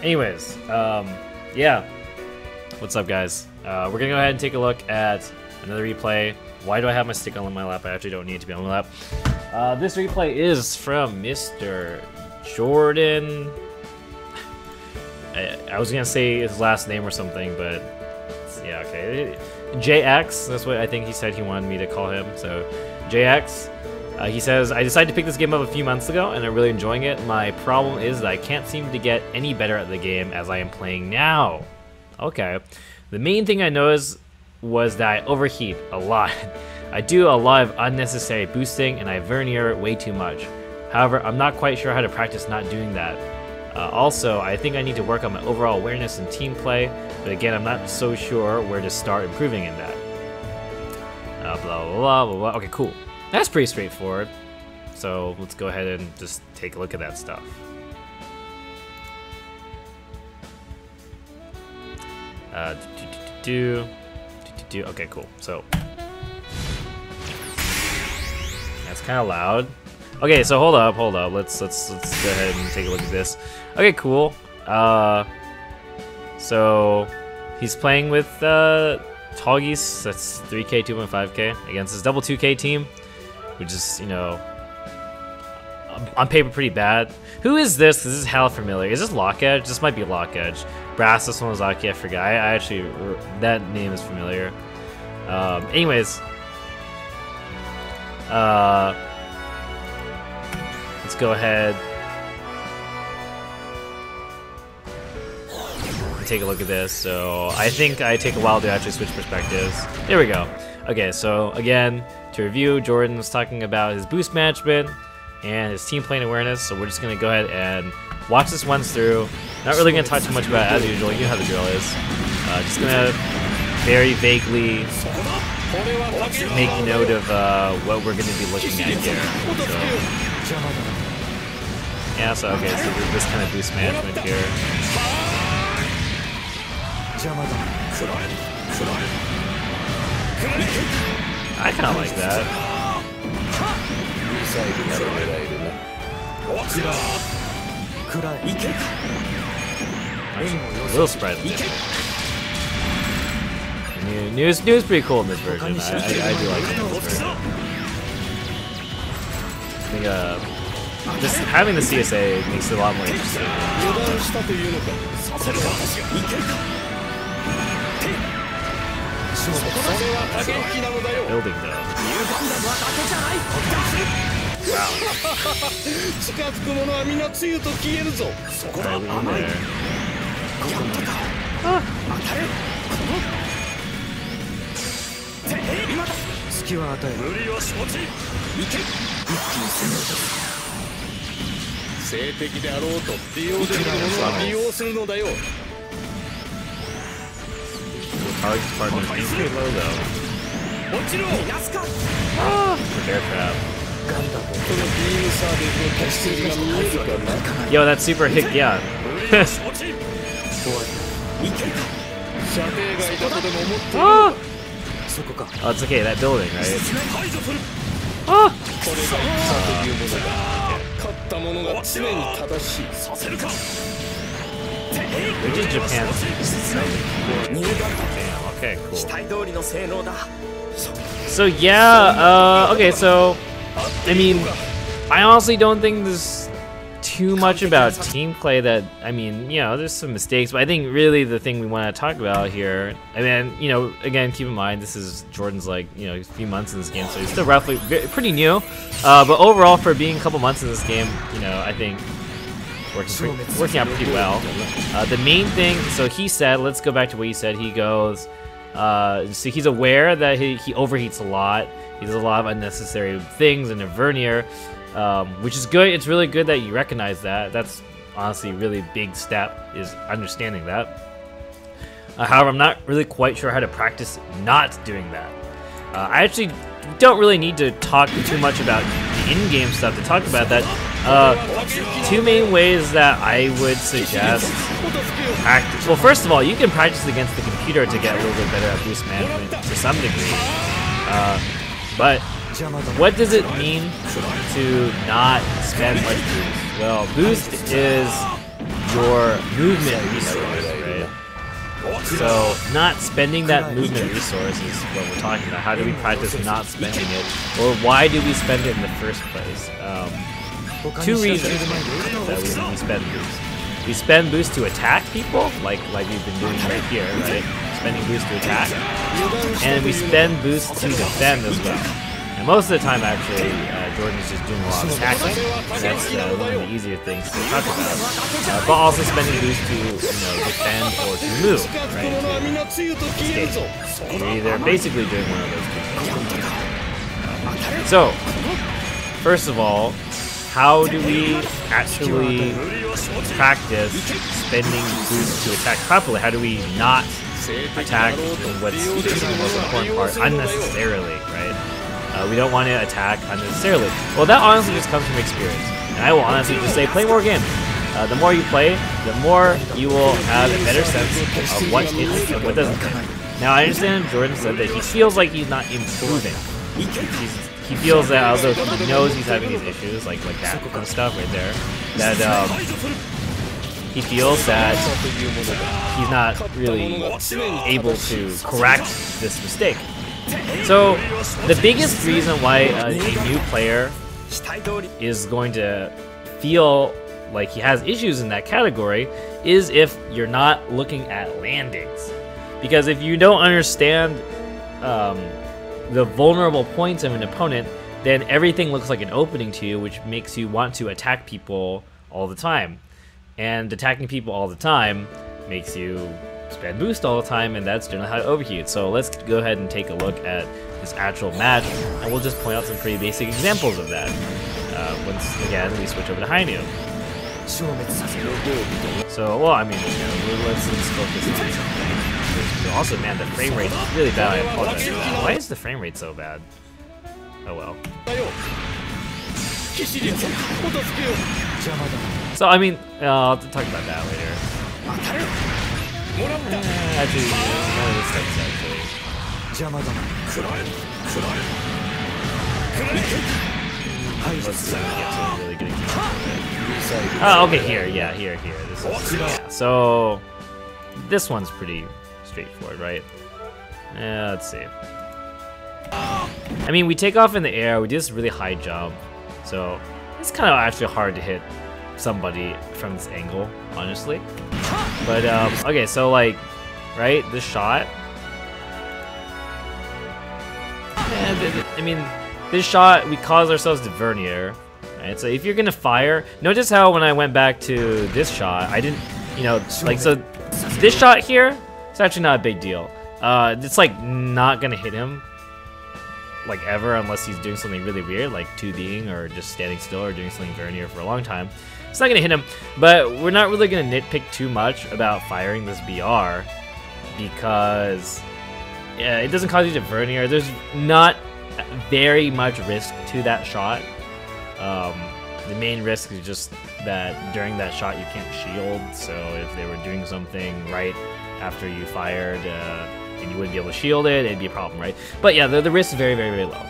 Anyways, yeah. What's up, guys? We're gonna go ahead and take a look at another replay. Why do I have my stick on my lap? I actually don't need it to be on my lap. This replay is from Mr. Jordan. I was gonna say his last name or something, but yeah, okay. JX, that's what I think he said he wanted me to call him. So, JX. He says, I decided to pick this game up a few months ago, and I'm really enjoying it. My problem is that I can't seem to get any better at the game as I am playing now. Okay. The main thing I noticed was that I overheat a lot. I do a lot of unnecessary boosting, and I vernier way too much. However, I'm not quite sure how to practice not doing that. Also, I think I need to work on my overall awareness and team play, but again, I'm not so sure where to start improving in that. Blah, blah, blah, blah, blah. Okay, cool. That's pretty straightforward. So let's go ahead and just take a look at that stuff. Okay, cool. So that's kind of loud. Okay, so hold up. Let's go ahead and take a look at this. Okay, cool. So he's playing with Toggies. That's 3K, 2.5K against his double 2K team, which is, you know, on paper pretty bad. Who is this? This is hella familiar. Is this Lock Edge? This might be Lock Edge. Brassus Mozaki, I forgot. I actually, that name is familiar. Anyways, let's go ahead and take a look at this. So I think I take a while to actually switch perspectives. There we go. Okay, so again, to review, Jordan was talking about his boost management and his team playing awareness, so we're just going to go ahead and watch this once through. Not really going to talk too much about it as usual, you know how the drill is. Just going to very vaguely make note of what we're going to be looking at here. So, yeah, so okay, so there's this kind of boost management here. I kind of like that. A little spread. News pretty cool in this version. I do like it in this version. I think just having the CSA makes it a lot more interesting. Building though. Wow. Target's partner is pretty low though. Bear trap. Yo, that super hit, yeah. Oh, it's okay, that building, right? Oh! Which is Japan? Damn, okay, cool. So yeah, okay, so I mean, I honestly don't think there's too much about team play that, I mean, you know, there's some mistakes, but I think really the thing we want to talk about here, I mean, you know, again, keep in mind, this is Jordan's, like, you know, a few months in this game, so he's still roughly pretty new, but overall, for being a couple months in this game, you know, I think working out pretty well. The main thing, so he said, let's go back to what he said. He goes, so he's aware that he overheats a lot. He does a lot of unnecessary things in a vernier, which is good. It's really good that you recognize that. That's honestly a really big step, is understanding that. However, I'm not really quite sure how to practice not doing that. I actually don't really need to talk too much about the in-game stuff to talk about that. Two main ways that I would suggest practice. Well, first of all, you can practice against the computer to get a little bit better at boost management to some degree. But what does it mean to not spend much boost? Well, boost is your movement resource, right? So not spending that movement resource is what we're talking about. How do we practice not spending it? Or why do we spend it in the first place? Two reasons that we spend boost. We spend boost to attack people, like we've been doing right here, right? Spending boost to attack. And we spend boost to defend as well. And most of the time, actually, Jordan is just doing a lot of attacking. That's one of the easier things to talk about. But also spending boost to, defend or to move, right? To escape. You're either basically doing one of those two things. So, first of all, how do we actually practice spending boost to attack properly? How do we not attack what's the most important part unnecessarily, right? We don't want to attack unnecessarily. Well, that honestly just comes from experience. And I will honestly just say, play more games. The more you play, the more you will have a better sense of what hits and what doesn't hit. Now, I understand Jordan said that he feels like he's not improving. He feels that although he knows he's having these issues, like that kind of stuff right there, that he feels that he's not really able to correct this mistake. So the biggest reason why a new player is going to feel like he has issues in that category is if you're not looking at landings. Because if you don't understand the vulnerable points of an opponent, then everything looks like an opening to you, which makes you want to attack people all the time. And attacking people all the time makes you spend boost all the time, and that's generally how it overheats. So let's go ahead and take a look at this actual match, and we'll just point out some pretty basic examples of that. Once again, we switch over to Hainu. So, well, I mean, let's focus on something. Also, man, the frame rate is really bad. I apologize for that. Why is the frame rate so bad? Oh well. So, I mean, I'll talk about that later. Actually, none of this stuff's actually. Let's get to a really good example. Oh, okay, here. This is, yeah. So, this one's pretty straightforward, right? Let's see. I mean, we take off in the air, we do this really high jump, so it's kind of actually hard to hit somebody from this angle, honestly. But, okay, so like, right, this shot. I mean, this shot, we cause ourselves to vernier. Right? So if you're gonna fire, notice how when I went back to this shot, I didn't, like, so this shot here, it's actually not a big deal. It's like not gonna hit him, like ever, unless he's doing something really weird, like 2D'ing or just standing still or doing something vernier for a long time. It's not gonna hit him, but we're not really gonna nitpick too much about firing this BR because it doesn't cause you to vernier. There's not very much risk to that shot. The main risk is just that during that shot you can't shield, so if they were doing something right after you fired and you wouldn't be able to shield it, it'd be a problem, right? But yeah, the risk is very, very, very low.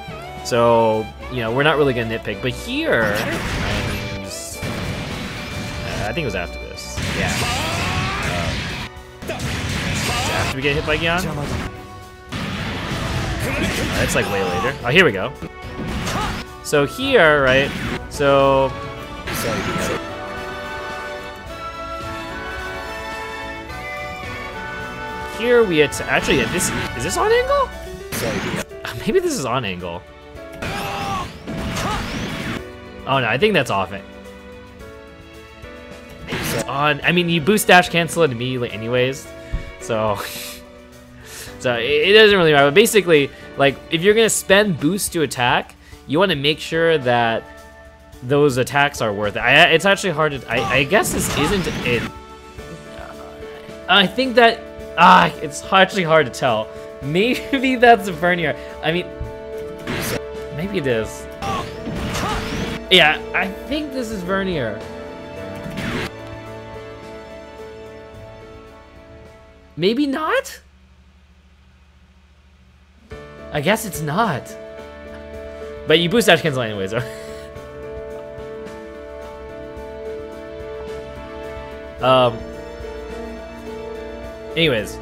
So, we're not really gonna nitpick. But here, I think it was after this. Yeah. After we get hit by Gyan? That's like way later. Oh, here we go. So here, right? So here we actually this is this on angle? Maybe this is on angle. Oh no, I think that's off it. On, I mean, you boost dash cancel it immediately anyways, so so it doesn't really matter. But basically, like, if you're gonna spend boost to attack, you want to make sure that those attacks are worth it. It's actually hard to, I guess this isn't it. I think that it's actually hard to tell. Maybe that's a vernier. I mean, maybe it is. Yeah, I think this is vernier. Maybe not? I guess it's not. But you boost dash cancel anyways, right? Anyways,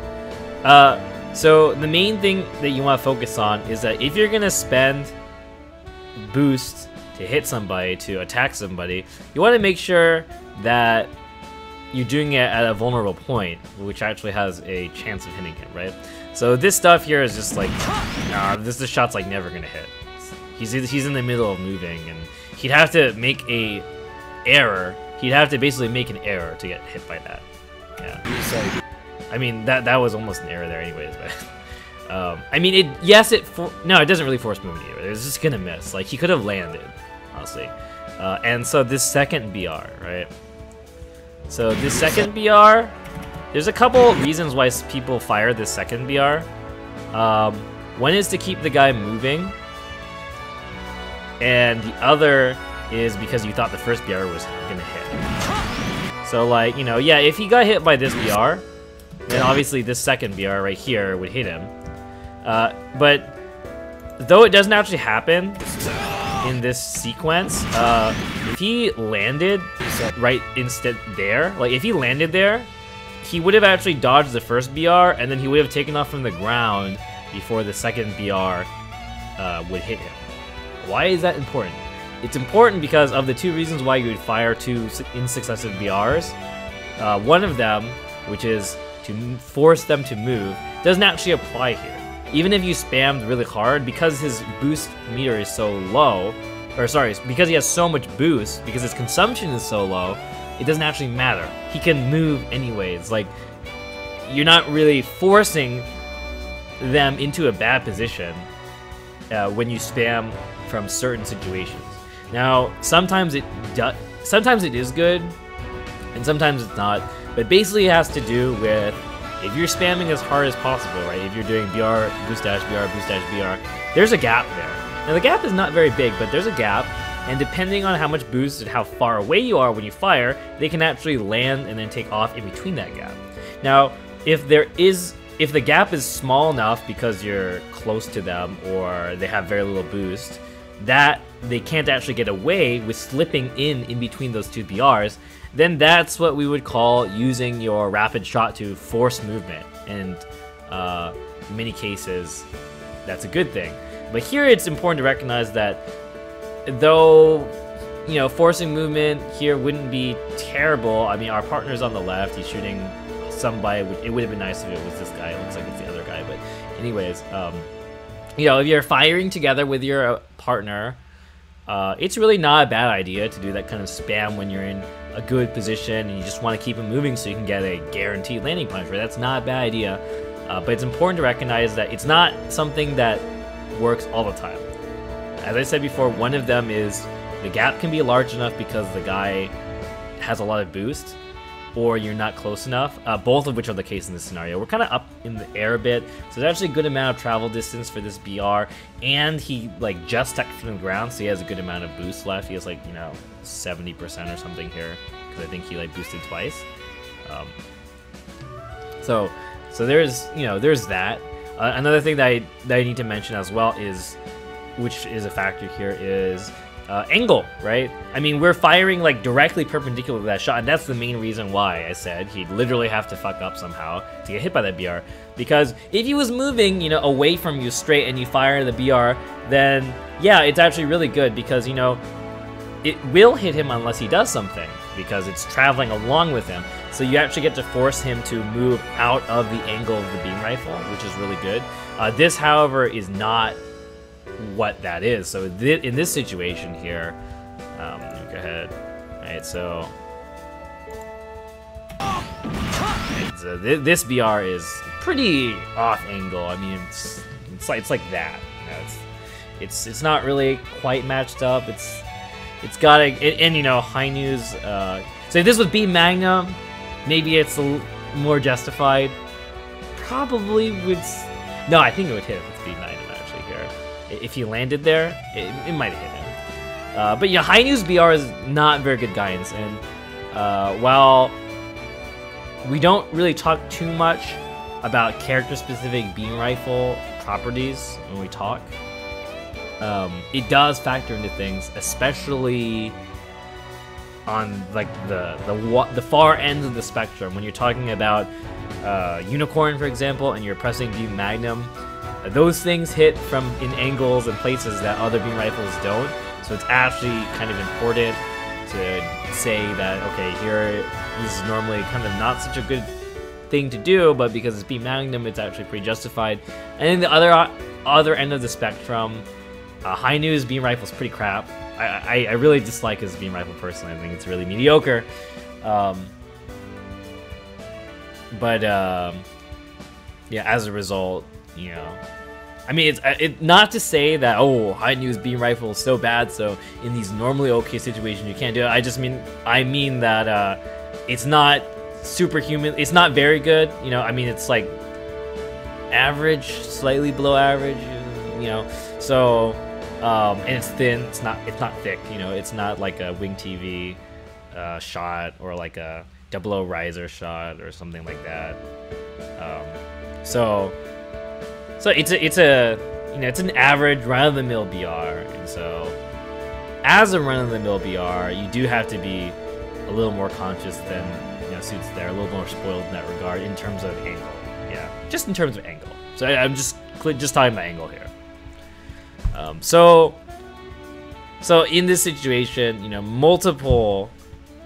so the main thing that you want to focus on is that if you're gonna spend boost to hit somebody, to attack somebody, you want to make sure that you're doing it at a vulnerable point, which actually has a chance of hitting him, right? So this stuff here is just like, this shot's like never gonna hit. He's in the middle of moving, and he'd have to make a error. He'd have to basically make an error to get hit by that. Yeah. I mean, that was almost an error there anyways, but I mean, it doesn't really force movement either. It's just gonna miss. Like, he could have landed, honestly. And so this second BR, right? So this second BR, there's a couple reasons why people fire this second BR. One is to keep the guy moving, and the other is because you thought the first BR was gonna hit. So like, you know, yeah, if he got hit by this BR, then obviously this second BR right here would hit him. But though it doesn't actually happen in this sequence, if he landed right instead there, like if he landed there, he would have actually dodged the first BR, and then he would have taken off from the ground before the second BR would hit him. Why is that important? It's important because of the two reasons why you would fire two in successive BRs. One of them, which is to force them to move, doesn't actually apply here. Even if you spammed really hard, because his boost meter is so low, or sorry, because he has so much boost, because his consumption is so low, it doesn't actually matter. He can move anyways. Like, you're not really forcing them into a bad position when you spam from certain situations. Now, sometimes it is good, and sometimes it's not. But basically, it has to do with if you're spamming as hard as possible, right? If you're doing BR, boost dash BR, boost dash BR, there's a gap there. Now, the gap is not very big, but there's a gap. And depending on how much boost and how far away you are when you fire, they can actually land and then take off in between that gap. Now, if the gap is small enough because you're close to them or they have very little boost, that they can't actually get away with slipping in between those two BRs, then that's what we would call using your rapid shot to force movement. And in many cases, that's a good thing. But here it's important to recognize that though, you know, forcing movement here wouldn't be terrible. I mean, our partner's on the left, he's shooting somebody. It would have been nice if it was this guy. It looks like it's the other guy, but anyways, you know, if you're firing together with your partner, it's really not a bad idea to do that kind of spam when you're in a good position and you just want to keep him moving so you can get a guaranteed landing punch, right? That's not a bad idea, but it's important to recognize that it's not something that works all the time. As I said before, one of them is the gap can be large enough because the guy has a lot of boost, or you're not close enough, both of which are the case in this scenario. We're kind of up in the air a bit, so there's actually a good amount of travel distance for this BR, and he like just stuck from the ground, so he has a good amount of boost left. He has like, you know, 70% or something here, because I think he like boosted twice. So there's, you know, there's that. Another thing that I need to mention as well is, which is a factor here, is angle, right? I mean, we're firing like directly perpendicular to that shot, and that's the main reason why I said he'd literally have to fuck up somehow to get hit by that BR. Because if he was moving, you know, away from you straight and you fire the BR, then yeah, it's actually really good because, you know, it will hit him unless he does something, because it's traveling along with him. So you actually get to force him to move out of the angle of the beam rifle, which is really good. This, however, is not what that is. So in this situation here, let me go ahead. Alright, so this BR is pretty off angle. I mean, it's like that. You know, it's not really quite matched up. It's got a, and you know, high news. So if this was Beam Magnum, maybe it's more justified. Probably would. No, I think it would hit with Beam Magnum actually here. If he landed there, it might have hit him. But yeah, high news BR is not very good guidance, and while we don't really talk too much about character-specific beam rifle properties when we talk, it does factor into things, especially on like the far ends of the spectrum. When you're talking about Unicorn, for example, and you're pressing Beam Magnum, those things hit in angles and places that other beam rifles don't. So it's actually kind of important to say that, okay, here, this is normally kind of not such a good thing to do, but because it's Beam Magnum, it's actually pretty justified. And then the other end of the spectrum, High News beam rifle's pretty crap. I really dislike his beam rifle personally. I think it's really mediocre. Yeah, as a result, you know, I mean, it's not to say that, oh, High News beam rifle is so bad, so in these normally okay situations you can't do it. I mean that it's not superhuman. It's not very good. You know, I mean, it's like average, slightly below average. You know, so and it's thin. It's not thick. You know, it's not like a Wing TV shot or like a 00 riser shot or something like that. So it's an average run-of-the-mill BR, and so as a run-of-the-mill BR, you do have to be a little more conscious than, you know, suits there, a little more spoiled in that regard in terms of angle. Yeah, just in terms of angle. So I'm just talking about angle here. So in this situation, you know, multiple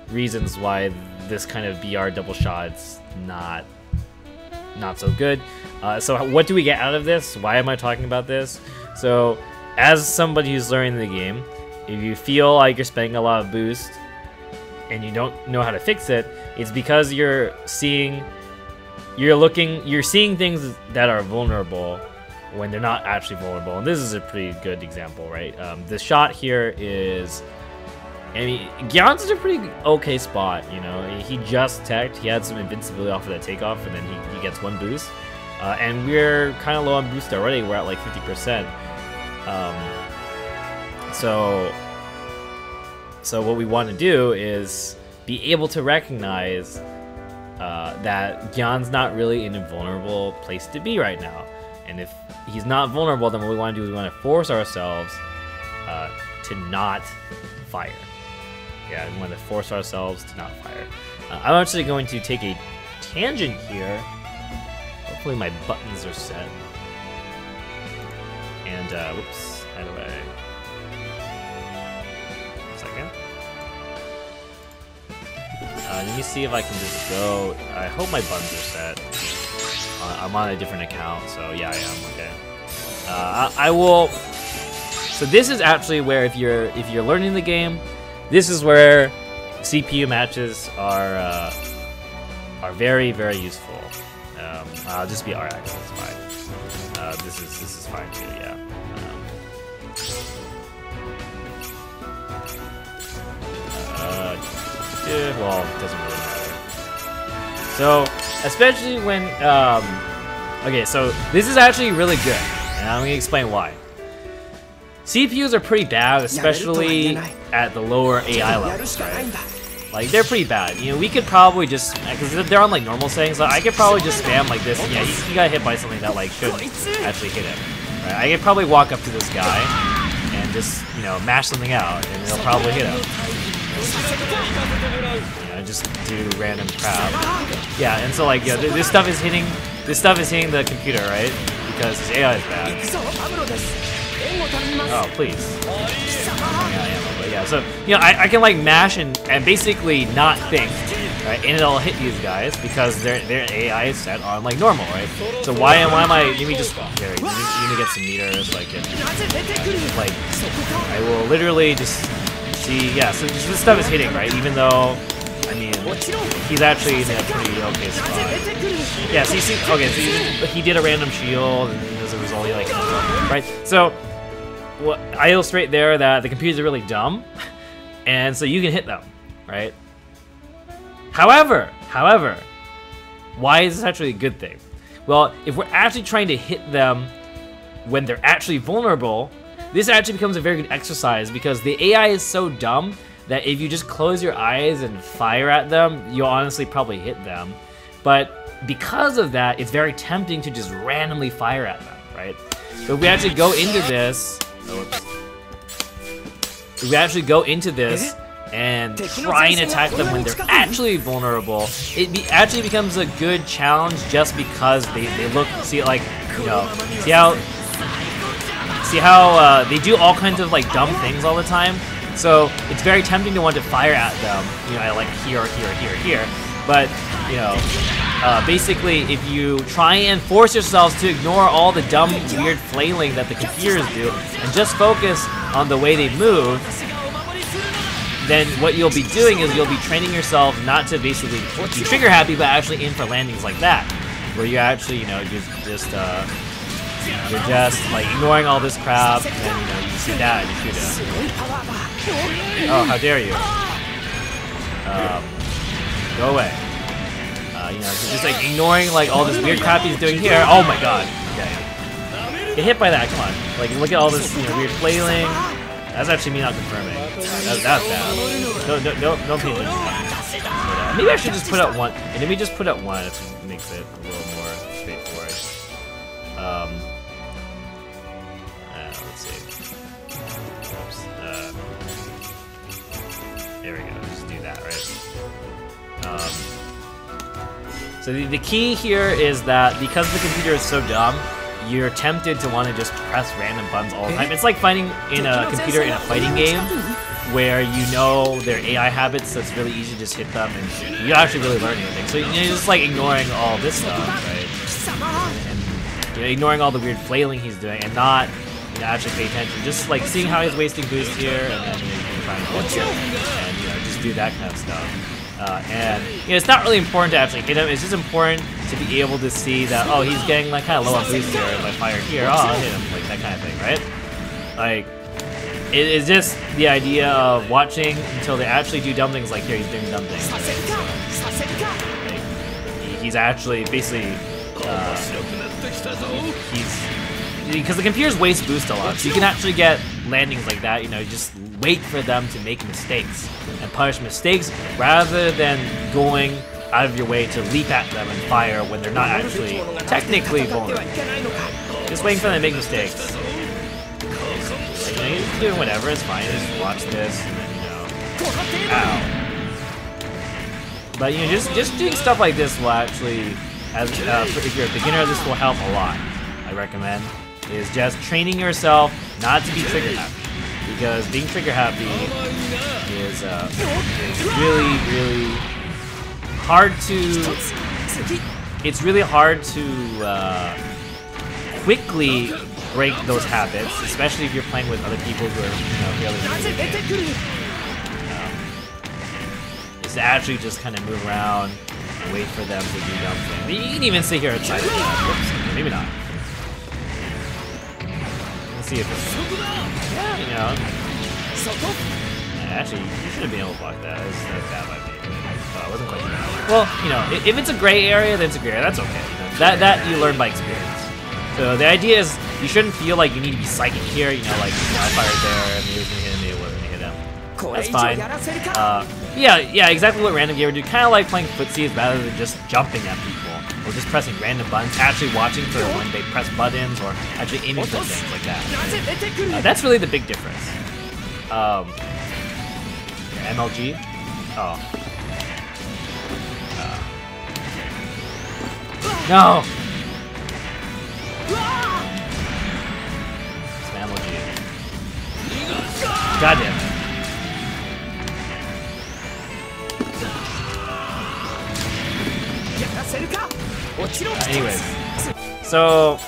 reasons why this kind of BR double shot's not so good. So what do we get out of this? Why am I talking about this? So as somebody who's learning the game, if you feel like you're spending a lot of boost and you don't know how to fix it, it's because you're seeing things that are vulnerable when they're not actually vulnerable. And this is a pretty good example, right? The shot here is, I mean, Gyan's in a pretty okay spot, you know. He just teched, he had some invincibility off of that takeoff, and then he gets one boost. And we're kind of low on boost already, we're at like 50%. So what we want to do is be able to recognize that Gyan's not really in a vulnerable place to be right now. And if he's not vulnerable, then what we want to do is we want to force ourselves to not fire. Yeah, we want to force ourselves to not fire. I'm actually going to take a tangent here. Hopefully my buttons are set. And, whoops, how do I... One second. Let me see if I can just go... I hope my buttons are set. I'm on a different account, so yeah, I am, okay. I will... So this is actually where, if you're learning the game, this is where CPU matches are very, very useful. I'll just be RX, that's fine. This is fine too, yeah. Well, it doesn't really matter. So, especially when, okay, so this is actually really good, and I'm gonna explain why. CPUs are pretty bad, especially at the lower AI levels, right? Like, they're pretty bad. You know, we could probably just, because they're on, like, normal settings, so I could probably just spam like this. Yeah, he got hit by something that, like, shouldn't actually hit him. Right? I could probably walk up to this guy and just, you know, mash something out, and it'll probably hit him. You know, just do random crap. Yeah, and so, like, yeah, this stuff is hitting the computer, right? Because his AI is bad. Oh, please. Yeah, so, you know, I can, like, mash and basically not think, right? And it'll hit these guys because their AI is set on, like, normal, right? So why am I, let me just, here, you need to get some meters, like, I will literally just see, yeah, so this stuff is hitting, right? Even though, I mean, he's actually in a pretty okay spot. Yeah, so you see, okay, so he did a random shield, and as a result, he, like, right? So, well, I illustrate there that the computers are really dumb, and so you can hit them, right? However, why is this actually a good thing? Well, if we're actually trying to hit them when they're actually vulnerable, this actually becomes a very good exercise because the AI is so dumb that if you just close your eyes and fire at them, you'll honestly probably hit them. But because of that, it's very tempting to just randomly fire at them, right? So if we actually go into this, and try and attack them when they're actually vulnerable. Actually becomes a good challenge just because they look, see, like, you know, see how they do all kinds of like dumb things all the time. So it's very tempting to want to fire at them, you know, like here, but you know, basically if you try and force yourselves to ignore all the dumb, weird flailing that the computers do and just focus on the way they move, then what you'll be doing is you'll be training yourself not to basically be trigger happy, but actually aim for landings like that, where you actually, you know, you're just like ignoring all this crap, and then, you know, you see that and you shoot it. Oh, how dare you! Go away. You know, just like ignoring like all this weird crap he's doing here. Oh my god! Okay. Get hit by that. Come on. Like, look at all this, you know, weird flailing. That's actually me not confirming. That's bad. No pay attention. Maybe I should just put up one. And maybe just put up one. It makes it a little more straightforward. Let's see. Oops. There we go. Just do that, right? So the key here is that because the computer is so dumb, you're tempted to want to just press random buttons all the time. It's like fighting in a computer in a fighting game where you know their AI habits, so it's really easy to just hit them and you don't actually really learn anything. So you're just like ignoring all this stuff, right? And you know, ignoring all the weird flailing he's doing and not, you know, actually pay attention. Just like seeing how he's wasting boost here, and then, you know, you can try and punch him and, you know, just do that kind of stuff. And you know, it's not really important to actually hit him. It's just important to be able to see that, oh, he's getting like kind of low on boost here. If I fire here, oh, I'll hit him, like that kind of thing, right? Like, it is just the idea of watching until they actually do dumb things. Like here, he's doing dumb things. Right? So, like, he's actually basically because the computers waste boost a lot, so you can actually get landings like that. You know, you just wait for them to make mistakes and punish mistakes rather than going out of your way to leap at them and fire when they're not actually technically vulnerable. Just waiting for them to make mistakes. Like, you know, you're doing whatever, it's fine. Just watch this and then, you know, ow. But you know, just doing stuff like this will actually, as if you're a beginner, this will help a lot. I recommend is just training yourself not to be trigger happy, because being trigger happy is really hard to. It's really hard to quickly break those habits, especially if you're playing with other people who are, you know, fairly new. Is to actually just kind of move around and wait for them to do dumb things. You can even sit here and try to. Whoops, maybe not. See if it's, yeah, you know. Actually, you should have been able to block that. That's bad by me. It wasn't quite bad. Well, you know, if it's a gray area, then it's a gray area. That's okay. That you learn by experience. So the idea is you shouldn't feel like you need to be psychic here. You know, like, you know, I fired there, maybe it was gonna hit him, maybe it wasn't gonna hit him. That's fine. Yeah, exactly what random gamer do. Kind of like playing footsies rather than just jumping at people. Or just pressing random buttons, actually watching for when they press buttons, or actually aiming for things like that. That's really the big difference. MLG? Oh. No! It's MLG. God damn it. Anyways, so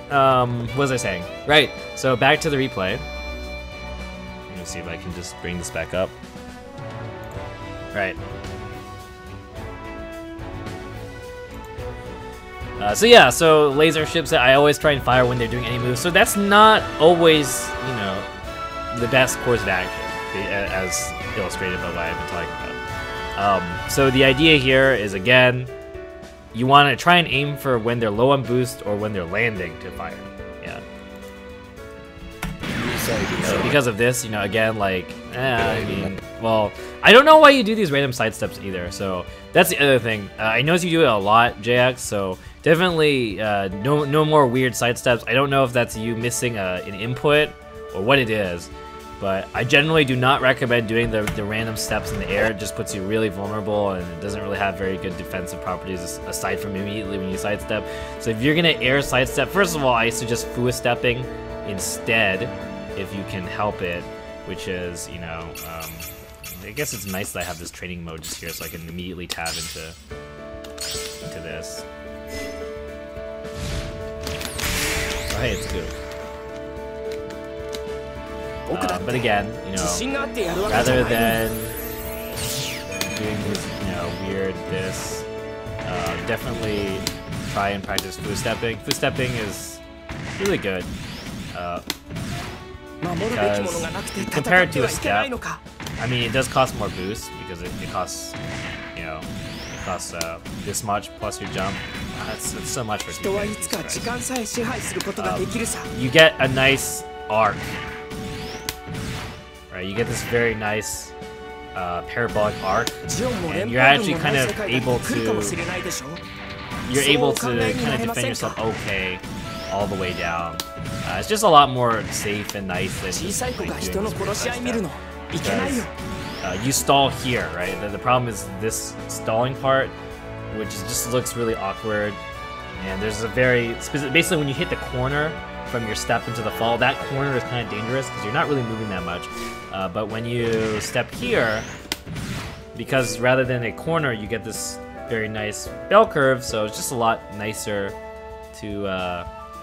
what was I saying? Right, so back to the replay. Let me see if I can just bring this back up. Right. So yeah, so laser ships that I always try and fire when they're doing any moves. So that's not always, you know, the best course of action, as illustrated by what I've been talking about. So the idea here is, again, you want to try and aim for when they're low on boost or when they're landing to fire. Yeah. So because of this, you know, again, like, I mean, well, I don't know why you do these random side steps either. So that's the other thing. I notice you do it a lot, JX. So definitely no more weird side steps. I don't know if that's you missing an input or what it is. But I generally do not recommend doing the random steps in the air. It just puts you really vulnerable, and it doesn't really have very good defensive properties aside from immediately when you sidestep. So if you're gonna air sidestep, first of all, I suggest Fua stepping instead, if you can help it, which is, you know, I guess it's nice that I have this training mode just here, so I can immediately tab into this. Oh, hey, it's good. But again, you know, rather than doing this, you know, weird this, definitely try and practice Fua stepping. Fua stepping is really good because compared to a step, I mean, it does cost more boost because it costs, you know, this much plus your jump. It's so much for you get a nice arc. Right, you get this very nice parabolic arc, and you're actually kind of able to kind of defend yourself okay all the way down. It's just a lot more safe and nice than just like doing this because you stall here, right? The problem is this stalling part, which just looks really awkward. And there's a very basically when you hit the corner from your step into the fall, that corner is kind of dangerous because you're not really moving that much. But when you step here, because rather than a corner, you get this very nice bell curve, so it's just a lot nicer to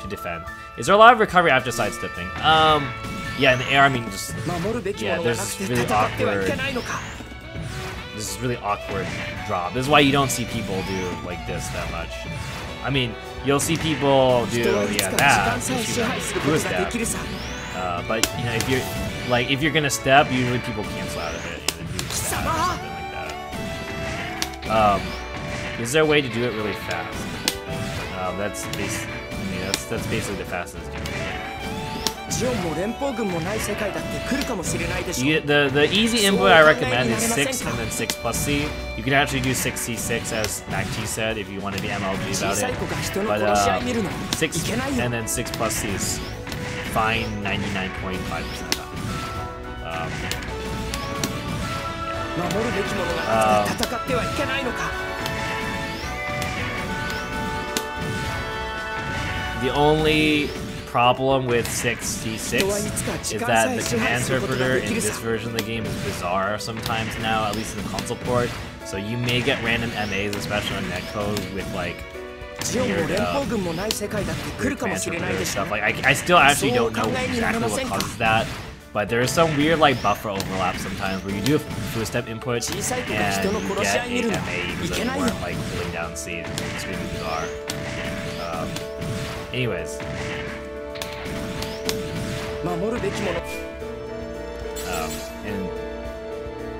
defend. Is there a lot of recovery after sidestepping? Yeah, in the air, I mean, just yeah, there's this really awkward drop. This is why you don't see people do like this that much. I mean, you'll see people do that, but you know, if you're gonna step, usually people cancel out of it, either do something like that. Is there a way to do it really fast? That's basically the fastest you can do it. The easy input I recommend is 6 and then 6 plus C. You can actually do 6C6 as MacT said if you want to be MLG about it. But 6 and then 6 plus C is fine 99.5% of the The only problem with 6C6 is that the command interpreter in this version of the game is bizarre sometimes now, at least in the console port. So you may get random MAs, especially on netcode, with like weird command interpreter stuff. Like I still actually don't know exactly what causes that, but there is some weird like buffer overlap sometimes where you do a Fua step input and you get a MA because you weren't like pulling down C. It's extremely bizarre. Anyways.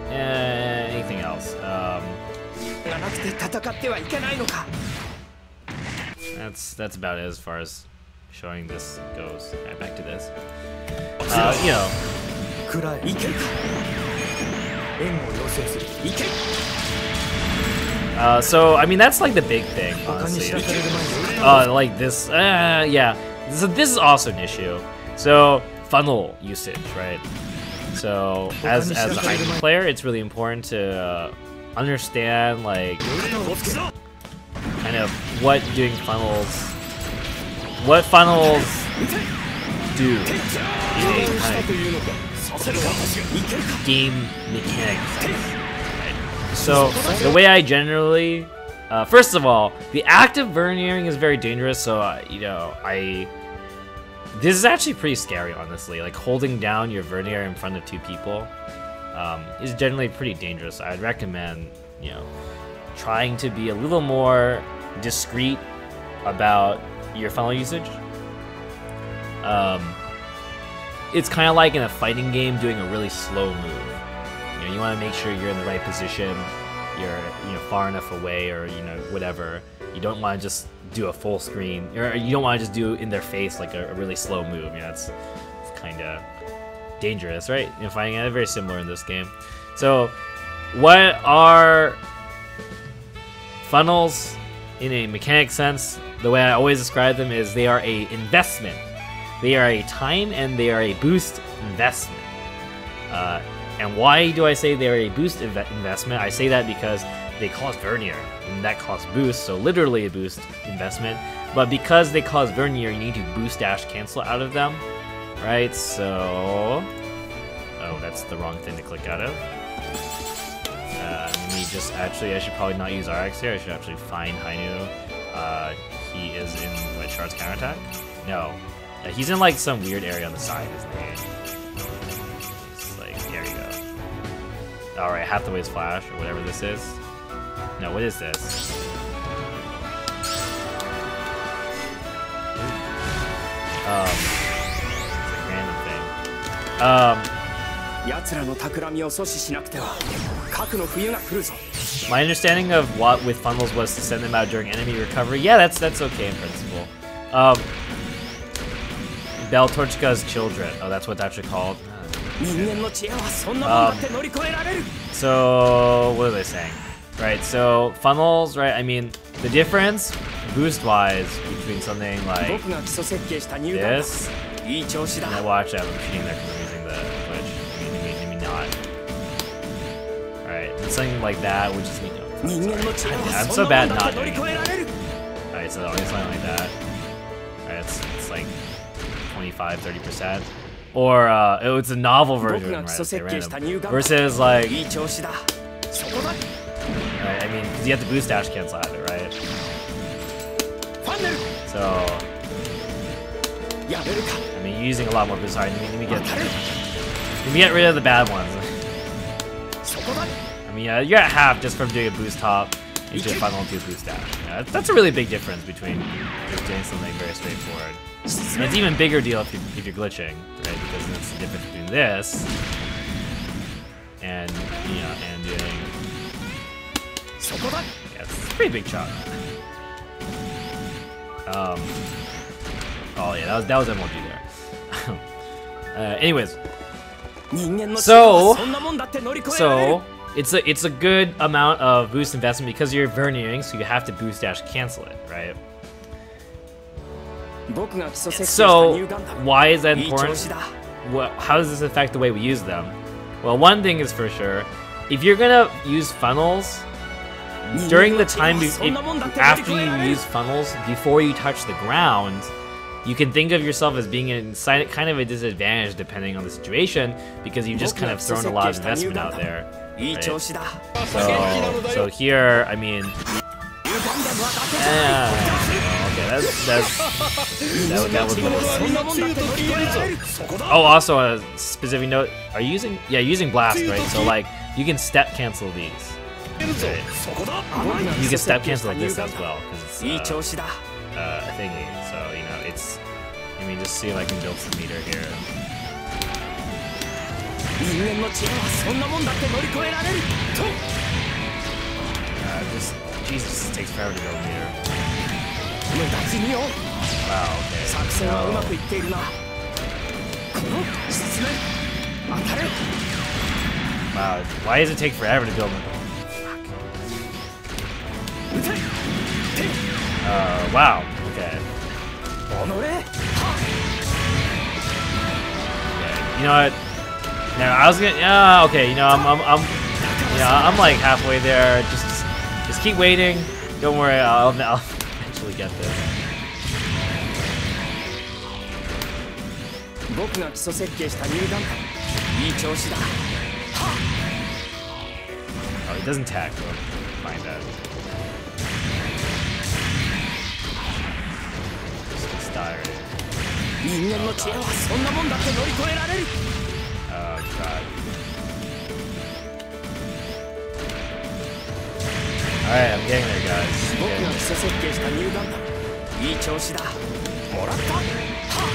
And anything else? That's about it as far as showing this goes. Alright, back to this. You know. So I mean that's like the big thing, honestly. Like this, yeah. So this is also an issue. So funnel usage, right? So as a hiding player, it's really important to understand like kind of what funnels do in a kind of game mechanic sense. Right? So the way I generally, first of all, the active verniering is very dangerous. So you know, this is actually pretty scary, honestly. Like holding down your vernier in front of two people is generally pretty dangerous. I'd recommend, you know, trying to be a little more discreet about your funnel usage. It's kind of like in a fighting game doing a really slow move. You know, you want to make sure you're in the right position, you're far enough away, or whatever. You don't want to just do a full screen, or you don't want to just do in their face like a really slow move. It's kind of dangerous, right? Fighting it very similar in this game. So, what are funnels in a mechanic sense? The way I always describe them is they are a investment. They are a time and they are a boost investment. And why do I say they're a boost investment? I say that because they cost Vernier, and that costs boost, so literally a boost investment. But because they cost Vernier, you need to boost dash cancel out of them, right? So, oh, that's the wrong thing to click out of. Let me just I should probably not use RX here. I should actually find Hainu. He is in what, Shard's counterattack? No, he's in like some weird area on the side, isn't he? There you go. Alright, Hathaway's Flash, or whatever this is. No, what is this? It's a random thing. My understanding of what with funnels was to send them out during enemy recovery. Yeah, that's okay in principle. Bell Torchika's children. Oh, that's what that's actually called. So what are they saying? Right, so funnels, right? I mean, the difference boost-wise between something like this, and watch out, I'm cheating there because I'm using the glitch. Maybe not. Alright, and something like that, which is, you know, I'm so bad not doing it. Alright, so I'll do something like that. Alright, it's like 25-30%. Or it's a novel version, right? Okay, random. Versus like, right, I mean, because you have to boost dash cancel out of it, right? So, I mean, you're using a lot more boost. Sorry, let me get rid of the bad ones. I mean, you're at half just from doing a boost hop into a funnel into a boost dash. Yeah, that's a really big difference between just doing something very straightforward. And it's even bigger deal if you're glitching, right? Because it's the difference between this and, you know, and doing. Yeah, it's a pretty big chunk. Oh yeah, that was MLG there. Anyways, so it's a good amount of boost investment because you're Verniering, so you have to boost dash cancel it, right? So why is that important? How does this affect the way we use them? Well, one thing is for sure, if you're gonna use funnels during the time after you use funnels, before you touch the ground, you can think of yourself as being in kind of a disadvantage depending on the situation because you've just kind of thrown a lot of investment out there. Right? So here, I mean, okay, that was what. Oh, also a specific note: are you using? Yeah, using blast, right? So like you can step cancel these. Right? You can step cancel this as well because it's a thingy. So you know it's. Let me just see if I can build some meter here. Just Jesus, it takes forever to build meter. Wow. Okay. Wow. Why does it take forever to build meter? Wow. Okay. You know what? No, I was gonna. Yeah. Okay. You know, I'm like halfway there. Just keep waiting. Don't worry. I'll eventually get this. Oh, he doesn't tag. We'll find that. Just die already. Oh god. Alright, I'm getting there, guys.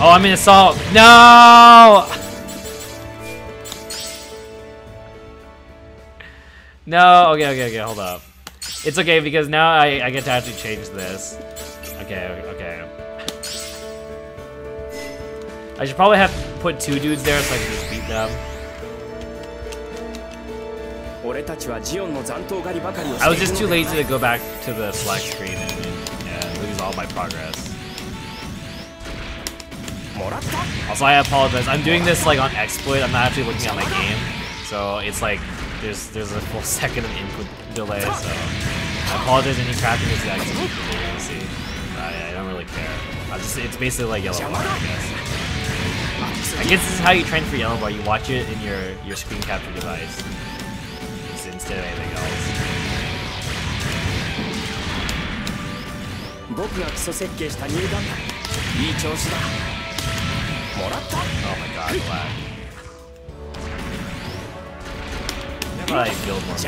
Oh, I'm in assault. No! No, okay, hold up. It's okay because now I get to actually change this. Okay. I should probably have to put 2 dudes there so I can just beat them. I was just too lazy to go back to the select screen and lose all my progress. Also, I apologize. I'm doing this like on XSplit. I'm not actually looking at my game, so it's like there's a full second of input delay. So I apologize. Any cracking is exactly what you're gonna see. I don't really care. It's basically like Yellow Bar, I guess. I guess this is how you train for Yellow Bar. You watch it in your screen capture device instead of anything else. Oh my god, lag. How about I build more moves? I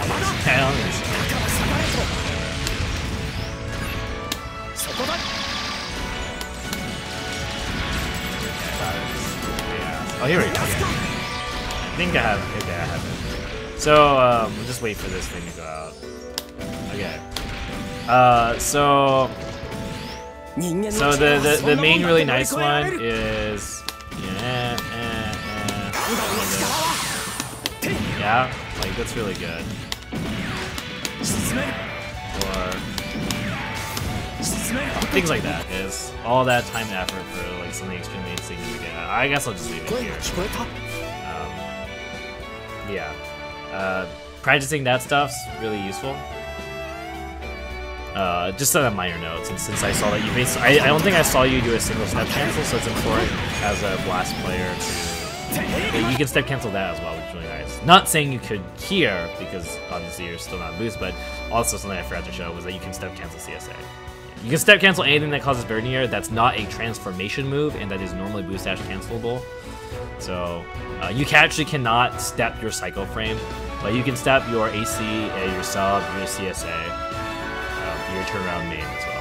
don't think so. Oh, here we go. Okay. I think I have. Okay, I have it. So, we'll just wait for this thing to go out. Okay. So the main really nice one is yeah, like that's really good. Or things like that is all that time and effort for like something extremely insignificant. I guess I'll just leave it here. Yeah, practicing that stuff's really useful. Just on a minor note, since I saw that you basically, I don't think I saw you do a single step cancel, so it's important as a blast player to, you can step cancel that as well, which is really nice. Not saying you could here, because obviously you're still not boost, but also something I forgot to show was that you can step cancel CSA. You can step cancel anything that causes Vernier that's not a transformation move, and that is normally boost dash cancelable. So, you actually cannot step your Psycho Frame, but you can step your AC, your sub, your CSA, your turnaround main as well.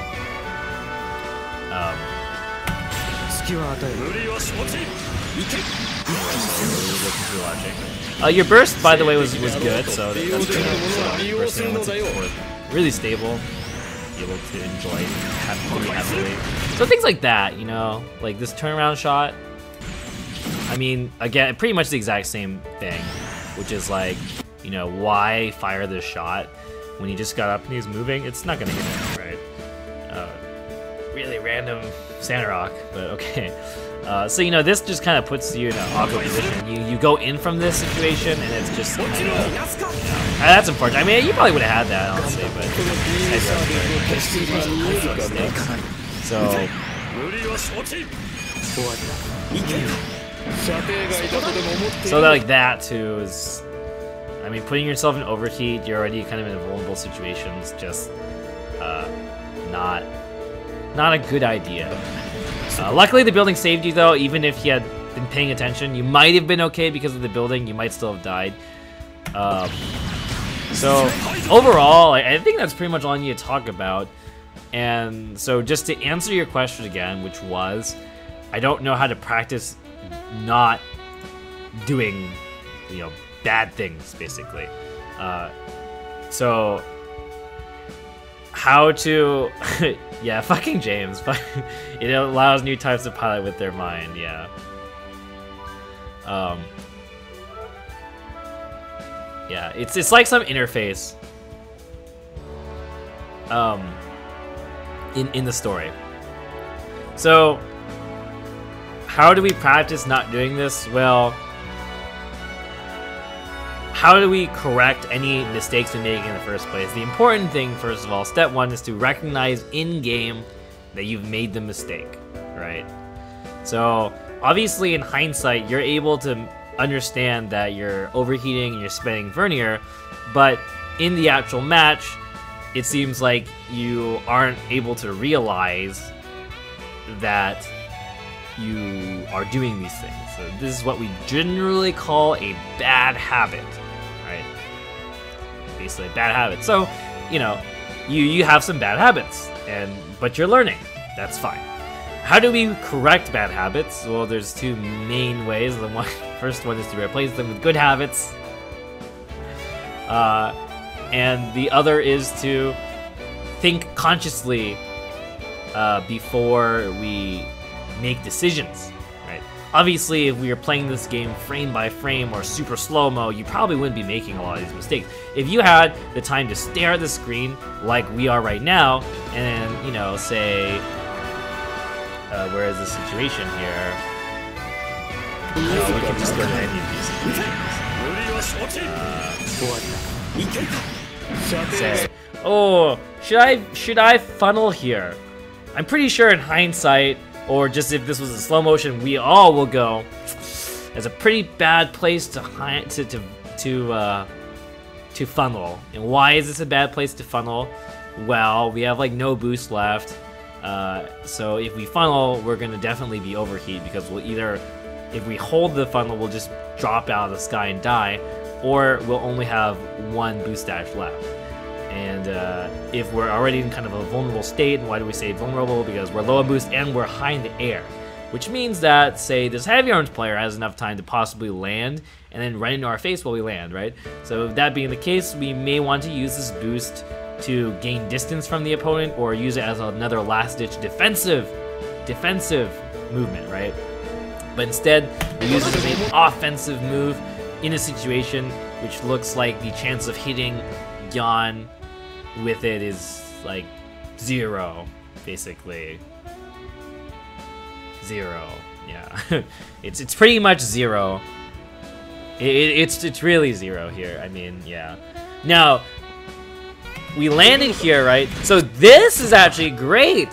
Your burst, by the way, was good, so that's good. So bursting once it's really stable, be able to enjoy pretty heavily. So things like that, you know, like this turnaround shot. I mean, again, pretty much the exact same thing, which is like, you know, why fire this shot when he just got up and he's moving? It's not gonna hit him, right? Really random Santa Rock, but okay. So you know, this just kind of puts you in an awkward position. You go in from this situation, and it's just kind of, you know, that's unfortunate. I mean, you probably would have had that, honestly, but so that, like that too is. I mean, putting yourself in overheat, you're already kind of in vulnerable situations, just not a good idea. Luckily, the building saved you, though. Even if you had been paying attention, you might have been okay because of the building. You might still have died. So, overall, I think that's pretty much all I need to talk about. And so, just to answer your question again, which was, I don't know how to practice not doing, you know, bad things, basically. So how to yeah, fucking James. It allows new types of pilot with their mind, yeah. Yeah, it's like some interface in the story. So how do we practice not doing this? Well, how do we correct any mistakes we make in the first place? The important thing, first of all, step one, is to recognize in-game that you've made the mistake, right? So, obviously, in hindsight, you're able to understand that you're overheating and you're spending Vernier, but in the actual match, it seems like you aren't able to realize that you are doing these things. So this is what we generally call a bad habit, right? Basically a bad habit. So, you know, you have some bad habits, but you're learning. That's fine. How do we correct bad habits? Well, there's two main ways. The first one is to replace them with good habits. And the other is to think consciously before we make decisions, right? Obviously, if we were playing this game frame by frame or super slow-mo, you probably wouldn't be making a lot of these mistakes. If you had the time to stare at the screen like we are right now, and, you know, say, where is the situation here? No, we can just go to any of these. Say, oh, should I funnel here? I'm pretty sure in hindsight, or just if this was in slow motion, we all will go. It's a pretty bad place to funnel. And why is this a bad place to funnel? Well, we have like no boost left. So if we funnel, we're gonna definitely be overheat because we'll either, if we hold the funnel, we'll just drop out of the sky and die, or we'll only have one boost dash left. And if we're already in kind of a vulnerable state, and why do we say vulnerable? Because we're low on boost and we're high in the air. Which means that, say, this heavy arms player has enough time to possibly land and then run into our face while we land, right? So that being the case, we may want to use this boost to gain distance from the opponent or use it as another last-ditch defensive movement, right? But instead, we use it as an offensive move in a situation which looks like the chance of hitting Yan with it is like 0, basically. 0, yeah. it's pretty much 0. It's really 0 here. I mean, yeah. Now, we landed here, right? So this is actually great.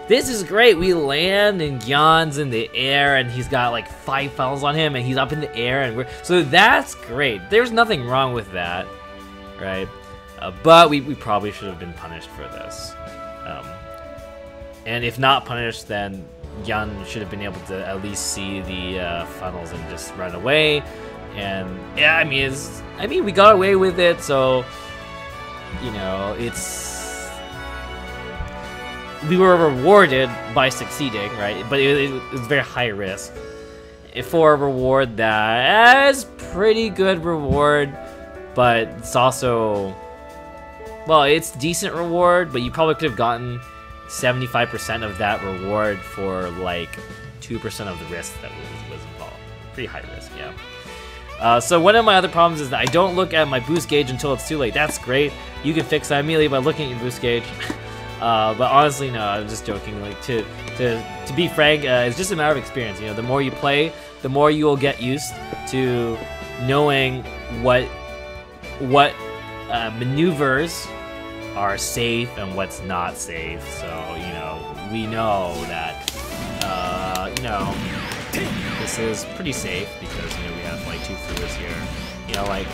This is great. We land and Gyan's in the air and he's got like 5 funnels on him and he's up in the air and so that's great. There's nothing wrong with that, right? But we probably should have been punished for this. And if not punished, then Yan should have been able to at least see the funnels and just run away. And yeah, I mean, we got away with it, so you know, we were rewarded by succeeding, right? But it was very high risk. For a reward that is pretty good reward, but it's also, well, it's decent reward, but you probably could have gotten 75% of that reward for like 2% of the risk that was involved. Pretty high risk, yeah. So one of my other problems is that I don't look at my boost gauge until it's too late. That's great. You can fix that immediately by looking at your boost gauge. But honestly, no, I'm just joking. Like to be frank, it's just a matter of experience. You know, the more you play, the more you will get used to knowing what maneuvers are safe and what's not safe. So, you know, we know that, you know, this is pretty safe because, you know, we have like 2 fluids here. You know, like,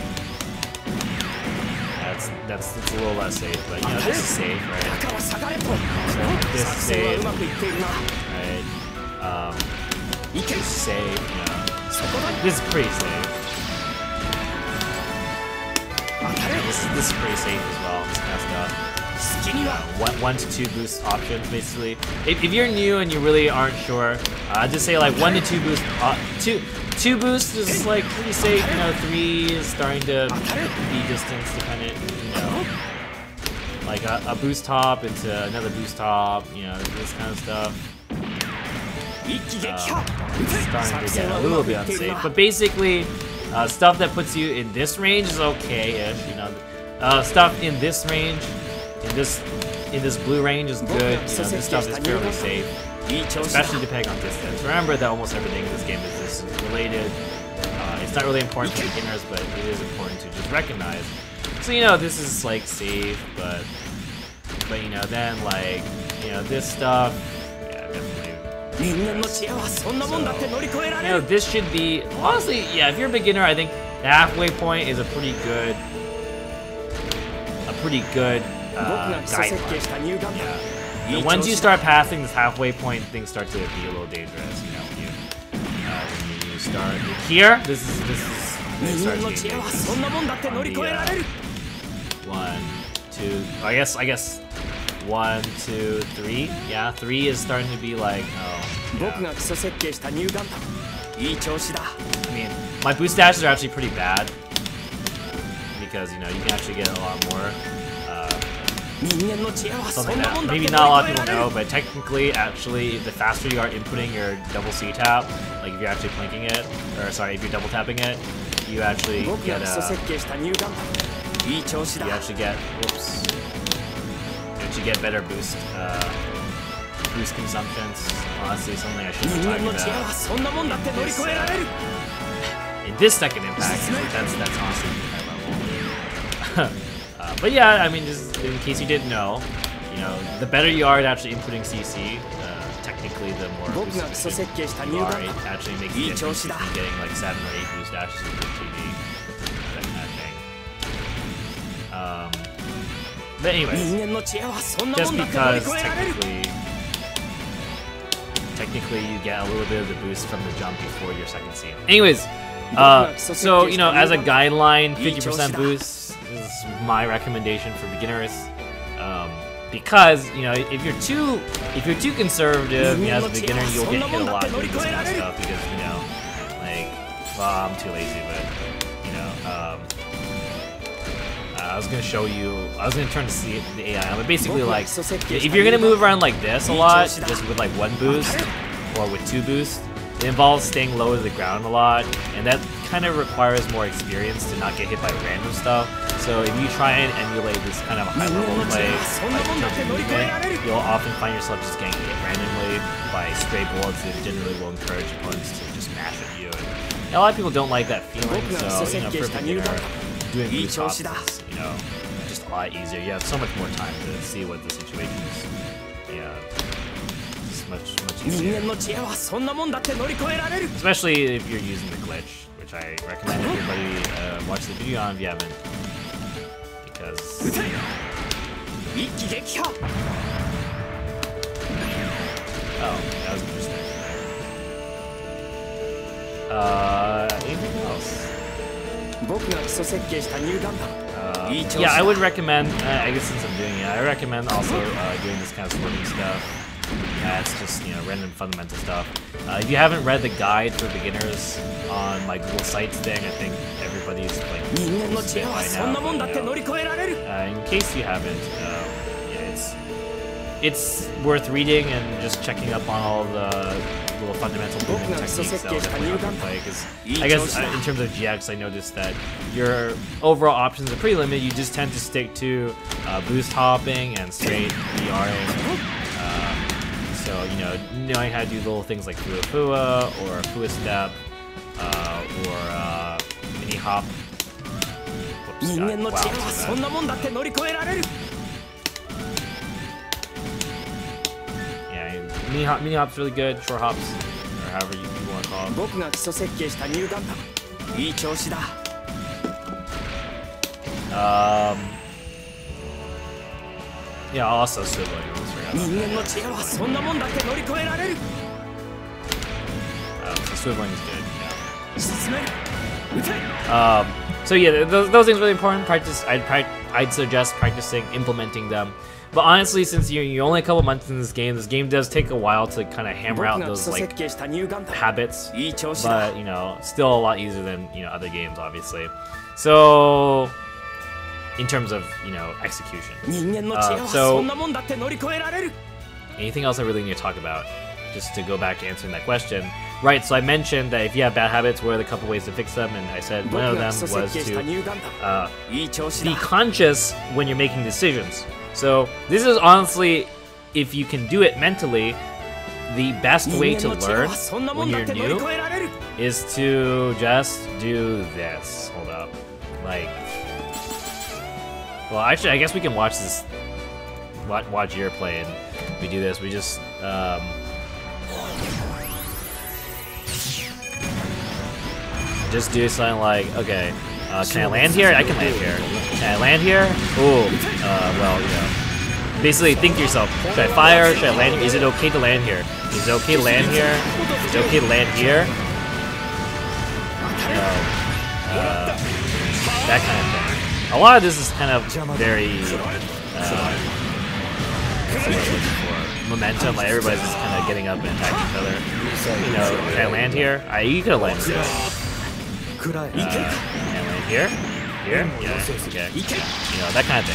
that's a little less safe, but, you know, this is safe, right? So, this is safe, right? This is safe, you know. This is pretty safe. This is pretty safe as well, this kind of stuff. 1 to 2 boost options, basically. If you're new and you really aren't sure, just say like 1 to 2 boost. 2 boost is like pretty safe. You know, 3 is starting to be distance dependent. You know, like a boost top into another boost top. You know, this kind of stuff. Starting to get a little bit unsafe, but basically. Stuff that puts you in this range is okay-ish, you know. Stuff in this range, in this blue range is good. You know, this stuff is fairly safe, especially depending on distance. Remember that almost everything in this game is distance related. It's not really important for beginners, but it is important to just recognize. So you know, this is like safe, but you know, then like, you know, this stuff, yeah, definitely. So, you know, this should be, honestly, yeah, if you're a beginner, I think the halfway point is a pretty good guideline. Yeah. And once you start passing this halfway point, things start to be a little dangerous, you know, when you start here, this is starts getting dangerous. 1, 2, I guess 1, 2, 3. Yeah, 3 is starting to be like, oh, yeah. I mean, my boost dashes are actually pretty bad because, you know, you can actually get a lot more. Something that maybe not a lot of people know, but technically, actually, the faster you are inputting your double C tap, like if you're actually plinking it, or sorry, if you're double tapping it, you actually get whoops. You get better boost boost consumption's honestly something I should be talking about. In this second impact, that's honestly high level. But yeah, I mean, just in case you didn't know, you know, the better you are at actually inputting CC, technically the more boost efficient you are. It actually makes it easier than getting like 7 or 8 boost dashes with TV, that kind of thing. But anyways, just because technically you get a little bit of the boost from the jump before your second scene. Anyways, so you know, as a guideline, 50% boost is my recommendation for beginners. Because you know, if you're too conservative, you know, as a beginner, you'll get hit a lot doing this kind of stuff because you know, like, well, I'm too lazy, but you know, I was gonna show you. I was gonna turn to see the AI, but basically, like, if you're gonna move around like this a lot, just with like 1 boost or with 2 boosts, it involves staying low to the ground a lot, and that kind of requires more experience to not get hit by random stuff. So if you try and emulate this kind of high-level play, like in terms of movement, you'll often find yourself just getting hit randomly by stray bullets that generally will encourage opponents to just mash at you. And a lot of people don't like that feeling, so you know, for a beginner, doing boost hops is, you know, just a lot easier. You have so much more time to see what the situation is. Yeah. Much easier. Especially if you're using the glitch, which I recommend everybody watch the video on if you haven't. Because oh, that was interesting. Anything else? Yeah, I would recommend, I guess since I'm doing it, I recommend also doing this kind of splitting stuff. It's just, you know, random fundamental stuff. If you haven't read the guide for beginners on my Google Sites thing, I think everybody's like posted it by now. But, in case you haven't, yeah, it's worth reading and just checking up on all the little fundamental movement techniques that will definitely help you play. Because I guess in terms of GX, I noticed that your overall options are pretty limited. You just tend to stick to boost hopping and straight VRing. So, you know, knowing how to do little things like Fua Fua or Fua Step or Mini Hop. Whoops, yeah, Mini Hop's really good, Short Hops, or however you want to call them. Yeah, also swiveling. So swiveling is good. Yeah. So yeah, those things are really important. Practice. I'd suggest practicing, implementing them. But honestly, since you're only a couple months in this game does take a while to kind of hammer out those like habits. But you know, still a lot easier than, you know, other games, obviously. So, in terms of, you know, execution. So, anything else I really need to talk about? Just to go back to answering that question. Right, so I mentioned that if you have bad habits, what are the couple ways to fix them? And I said one of them was to be conscious when you're making decisions. So, this is honestly, if you can do it mentally, the best way to learn when you're new is to just do this. Hold up. Like, well, actually, I guess we can watch this. Watch your play, and we do this. We just do something like, okay, can I land here? I can land here. Can I land here? Ooh, well, you know. Basically, think to yourself: should I fire? Should I land here? Is it okay to land here? Is it okay to land here? Is it okay to land here? You know, that kind of thing. A lot of this is kind of very momentum, like everybody's just kind of getting up and attacking each other. You know, can I land here? You could have landed here. Can I land here? Here? Yeah, okay. You know, that kind of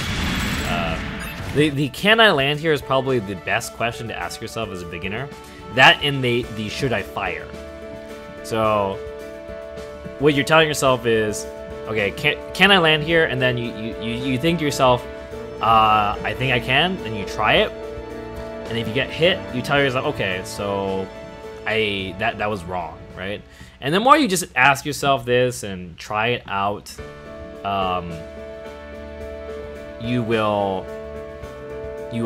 thing. The can I land here is probably the best question to ask yourself as a beginner. That and the should I fire? So, what you're telling yourself is, okay, can I land here? And then you think to yourself, I think I can, and you try it. and if you get hit, you tell yourself, okay, so that was wrong, right? And the more you just ask yourself this and try it out, you will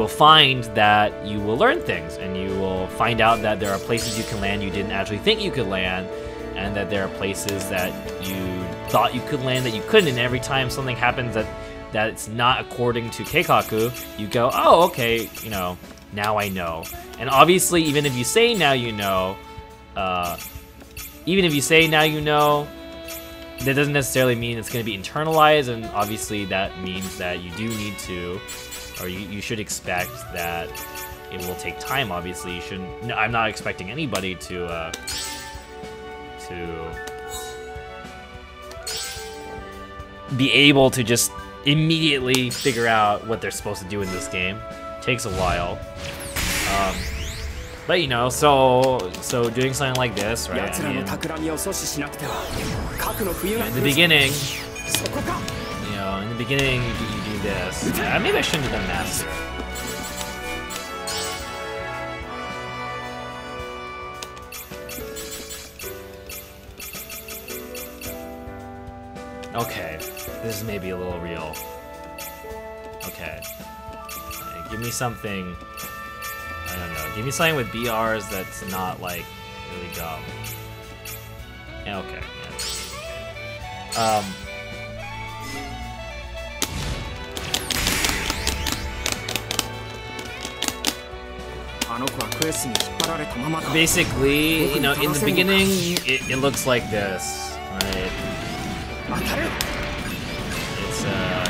find that you will learn things, and you will find out that there are places you can land you didn't actually think you could land, and that there are places that you thought you could land that you couldn't, and every time something happens that's not according to Keikaku, you go, oh, okay, you know, now I know. And obviously, even if you say now you know, that doesn't necessarily mean it's going to be internalized, and obviously that means that you do need to, or you should expect that it will take time. Obviously, you shouldn't. No, I'm not expecting anybody to be able to just immediately figure out what they're supposed to do in this game. It takes a while. But you know, so doing something like this, right? I mean, in the beginning, you do this. Maybe I shouldn't have done master. Okay, this is maybe a little real. Okay, give me something. I don't know. Give me something with BRs that's not like really dumb. Yeah, okay. Yeah. Basically, you know, in the beginning, it looks like this, right? It's you know.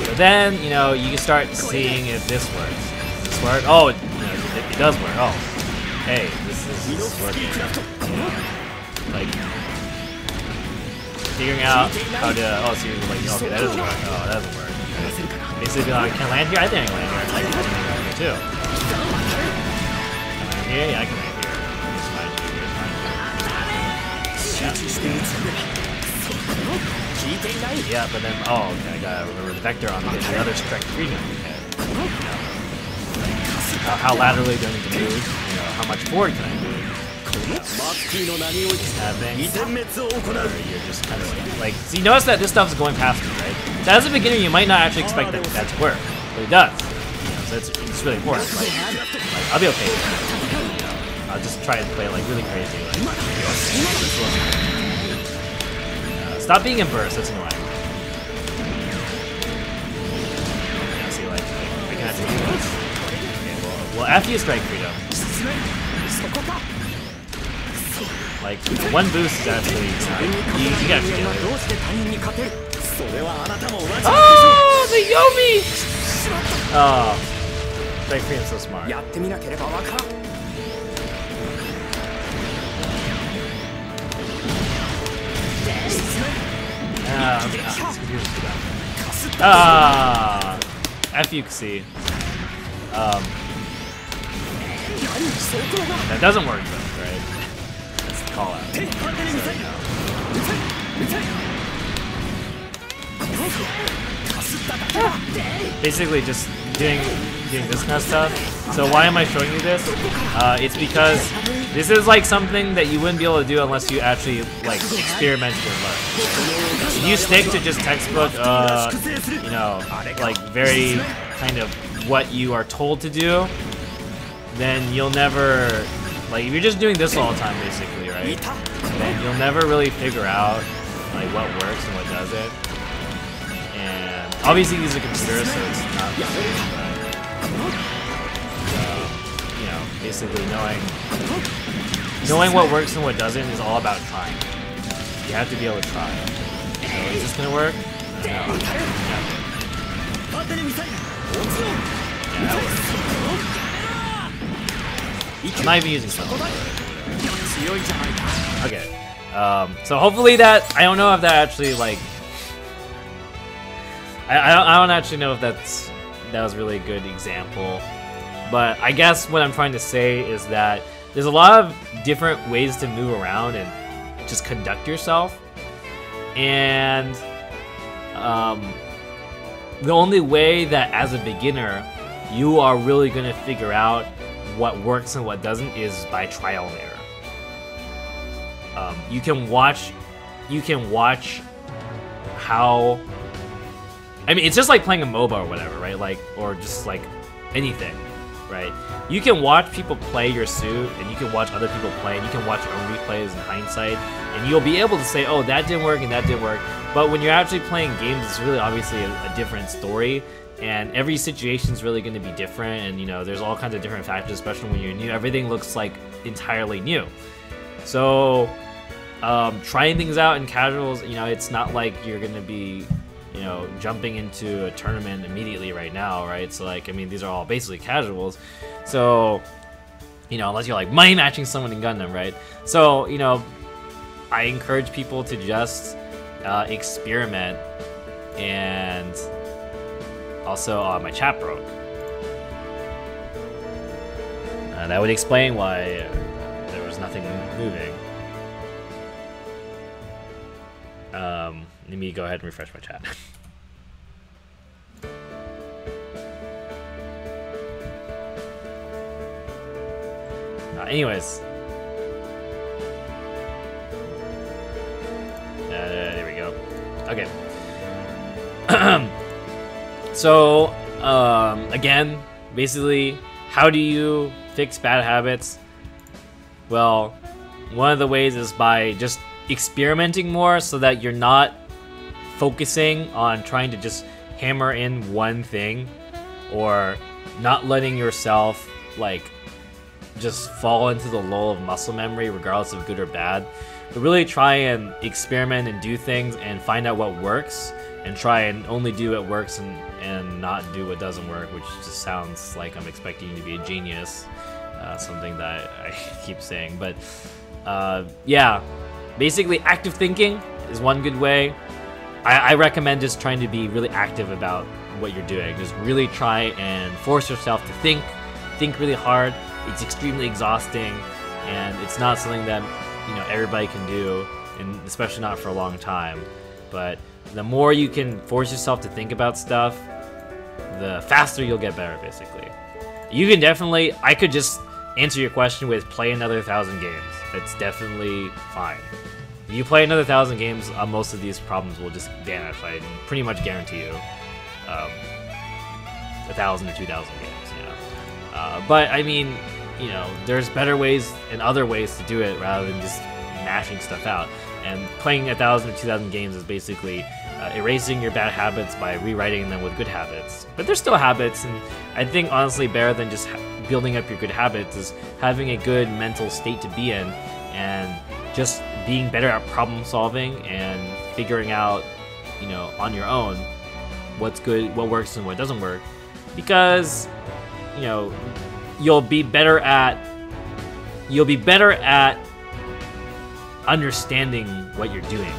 But then, you know, you can start seeing if this works. Does this work? Oh, it does work. Oh, hey, this is working. Like, figuring out how to. Oh, so you're like, okay, that doesn't work. Oh, that doesn't work. Basically, I can land here. I think I can land here. I can land here too. Can I land here? Yeah, I can land here. It's fine. Yeah, but then, oh, okay, I gotta remember the vector on the other strike freedom. Okay. How laterally do I need to move? You know, how much forward can I move? You're just kind of like, so you notice that this stuff is going past me, right? So as a beginner, you might not actually expect that to work, but it does. You know, so it's really important. Like, I'll be okay with it. You know, I'll just try and play like really crazy. Like, stop being in burst. That's annoying. Yeah, see, like I can actually do this. Okay, well, after you strike freedom. Like, one boost is actually you gotta get it. Oh, the Yomi! Oh, strike freedom's so smart. FUC. That doesn't work though, right? That's the call out. Basically just doing this kind of stuff. So why am I showing you this? It's because this is like something that you wouldn't be able to do unless you actually like experiment and learn. If you stick to just textbook, you know, like very kind of what you are told to do, then you'll never, like if you're just doing this all the time basically, right? Then you'll never really figure out like what works and what doesn't. And obviously these are computers, so it's not the same, but you know, basically knowing what works and what doesn't is all about trying. You have to be able to try. So is this gonna work? No. Yeah, that works. I'm not even using something. Okay. So hopefully that, I don't know if that actually like, I don't actually know if that was really a good example, but I guess what I'm trying to say is that there's a lot of different ways to move around and just conduct yourself. And the only way that as a beginner you are really going to figure out what works and what doesn't is by trial and error. You can watch how, I mean, it's just like playing a MOBA or whatever, right? Like, or just like anything, right? You can watch people play your suit, and you can watch other people play, and you can watch your own replays in hindsight, and you'll be able to say, oh, that didn't work and that didn't work. But when you're actually playing games, it's really obviously a different story, and every situation is really going to be different, and you know, there's all kinds of different factors, especially when you're new. Everything looks like entirely new. So trying things out in casuals, you know, it's not like you're going to be, you know, jumping into a tournament immediately right now, right? So like, I mean, these are all basically casuals. So, you know, unless you're like money matching someone in Gundam, right? So, you know, I encourage people to just experiment. And also, my chat broke. That would explain why there was nothing moving. Let me go ahead and refresh my chat. Anyways. There we go. Okay. So, again, basically, how do you fix bad habits? Well, one of the ways is by just experimenting more so that you're not focusing on trying to just hammer in one thing, or not letting yourself like just fall into the lull of muscle memory regardless of good or bad, but really try and experiment and do things and find out what works, and try and only do what works and not do what doesn't work, which just sounds like I'm expecting you to be a genius, something that I keep saying. But yeah, basically active thinking is one good way. I recommend just trying to be really active about what you're doing. Just really try and force yourself to think really hard. It's extremely exhausting, and it's not something that, you know, everybody can do, and especially not for a long time. But the more you can force yourself to think about stuff, the faster you'll get better, basically. You can definitely, I could just answer your question with play another 1,000 games. It's definitely fine. If you play another 1,000 games, most of these problems will just vanish. I pretty much guarantee you 1,000 or 2,000 games, you know. But I mean, you know, there's better ways and other ways to do it rather than just mashing stuff out. And playing 1,000 or 2,000 games is basically erasing your bad habits by rewriting them with good habits. But they're still habits, and I think honestly better than just building up your good habits is having a good mental state to be in, and just being better at problem solving and figuring out, you know, on your own what's good, what works and what doesn't work. Because, you know, you'll be better at understanding what you're doing,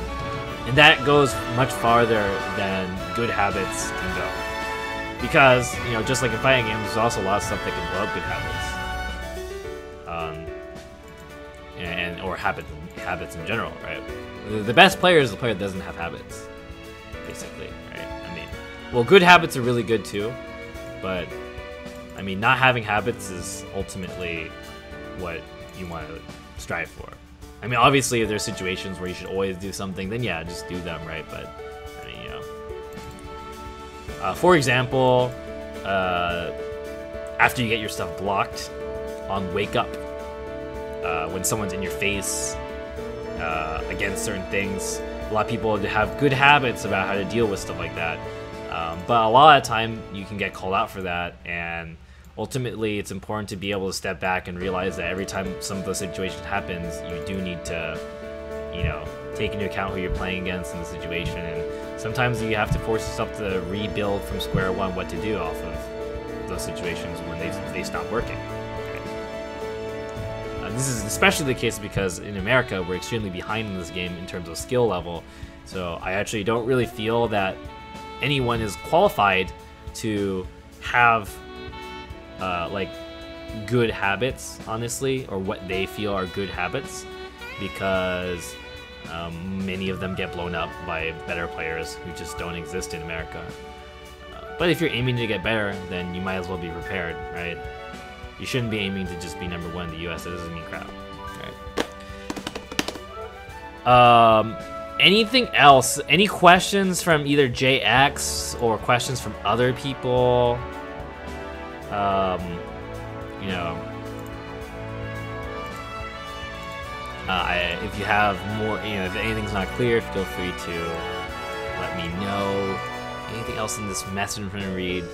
and that goes much farther than good habits can go. Because, you know, just like in fighting games, there's also a lot of stuff that can blow up good habits, or habits in general, right? The best player is the player that doesn't have habits, basically, right? I mean, well, good habits are really good too, but I mean, not having habits is ultimately what you want to strive for. I mean, obviously, if there's situations where you should always do something, then yeah, just do them, right? But, I mean, you know. For example, after you get your stuff blocked on Wake Up, when someone's in your face against certain things, a lot of people have good habits about how to deal with stuff like that. But a lot of the time, you can get called out for that, and ultimately, it's important to be able to step back and realize that every time some of those situations happens, you do need to, you know, take into account who you're playing against in the situation. And sometimes you have to force yourself to rebuild from square one what to do off of those situations when they stop working. Okay. This is especially the case because in America, we're extremely behind in this game in terms of skill level. So I actually don't really feel that anyone is qualified to have like good habits, honestly, or what they feel are good habits, because Many of them get blown up by better players who just don't exist in America. But if you're aiming to get better, then you might as well be prepared, right? You shouldn't be aiming to just be #1 in the US. That doesn't mean crap, right? Anything else? Any questions from either JX or questions from other people? You know, if you have more, you know, if anything's not clear, feel free to let me know. Anything else in this message I'm trying to read?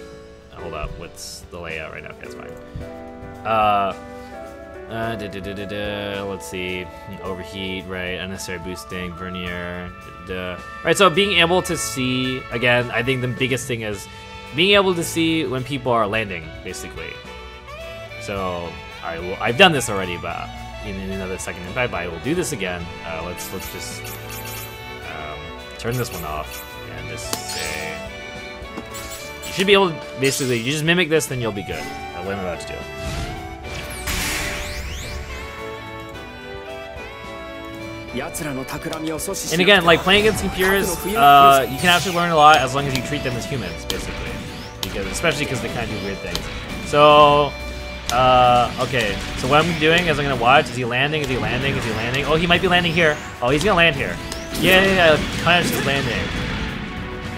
Hold up, what's the layout right now? Okay, that's fine. Let's see. Overheat, right? Unnecessary boosting, vernier. Right, so being able to see, again, I think the biggest thing is being able to see when people are landing, basically. So I've done this already, but in another second in fact, but I will do this again. Let's just turn this one off and just say you should be able to basically you just mimic this, then you'll be good. What I'm about to do. And again, like playing against computers, you can actually learn a lot as long as you treat them as humans, basically. Especially because they kind of do weird things. So, okay. So what I'm doing is I'm gonna watch. Is he landing? Is he landing? Is he landing? Oh, he might be landing here. Oh, he's gonna land here. Yeah. Punish his landing.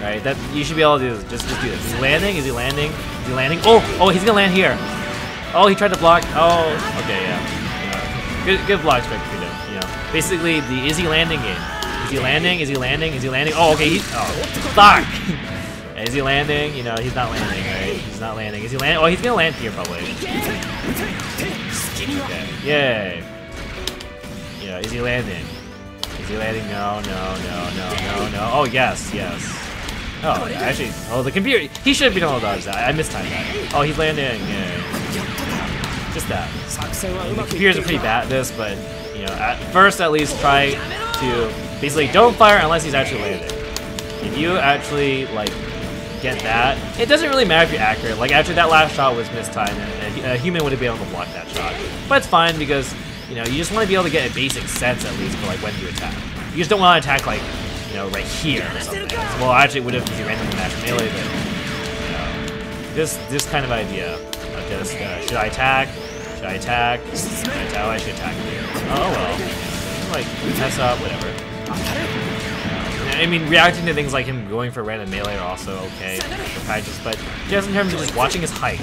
Right. That you should be able to do. Just do this. Is he landing? Is he landing? Is he landing? Oh, he's gonna land here. Oh, he tried to block. Oh, okay, yeah. Good block strike freedom. You know, basically the is he landing game. Is he landing? Is he landing? Is he landing? Oh, okay. Fuck. Is he landing? You know, he's not landing, right? He's not landing. Is he landing? Oh, he's gonna land here probably. Okay. Yay. You know, is he landing? Is he landing? No. Oh, yes. Oh, actually, the computer. He should have been able to dodge that. I mistimed that. Oh, he's landing. Yay. Just that. The computers are pretty bad at this, but you know, at first at least try to basically don't fire unless he's actually landing. If you actually like get that, it doesn't really matter if you're accurate. Like actually that last shot was mistimed, and a human would have been able to block that shot. But it's fine because you know you just want to be able to get a basic sense at least for like when to attack. You just don't want to attack like you know right here or something. Well, actually it would have because you randomly matched melee, but you know, this kind of idea. Just, should I attack? Should I attack? Oh, I should attack here. Oh well. Like, mess up, whatever. I mean, reacting to things like him going for random melee are also okay for practice, but just in terms of just watching his height.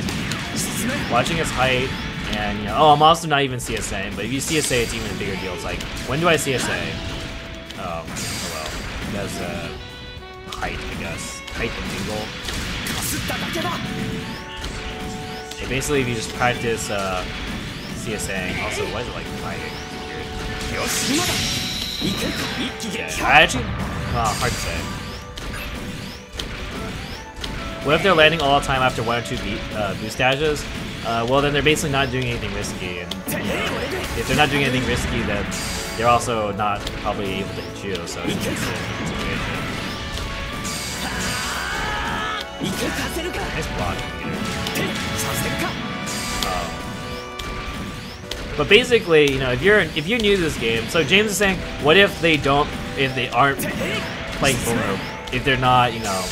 Watching his height, and, you know, oh, I'm also not even CSAing, but if you CSA, it's even a bigger deal. It's like, when do I CSA? Oh well. That's, height, I guess. Height and angle. Basically, if you just practice CSAing, also, why is it like fighting? Yeah, I actually, hard to say. What if they're landing all the time after 1 or 2 boost dashes? Well, then they're basically not doing anything risky, and you know, if they're not doing anything risky, then they're also not probably able to hit you, so it's a situation. Nice blocking here. But basically, you know, if you're new to this game, so James is saying, what if they aren't playing full rope, if they're not, you know,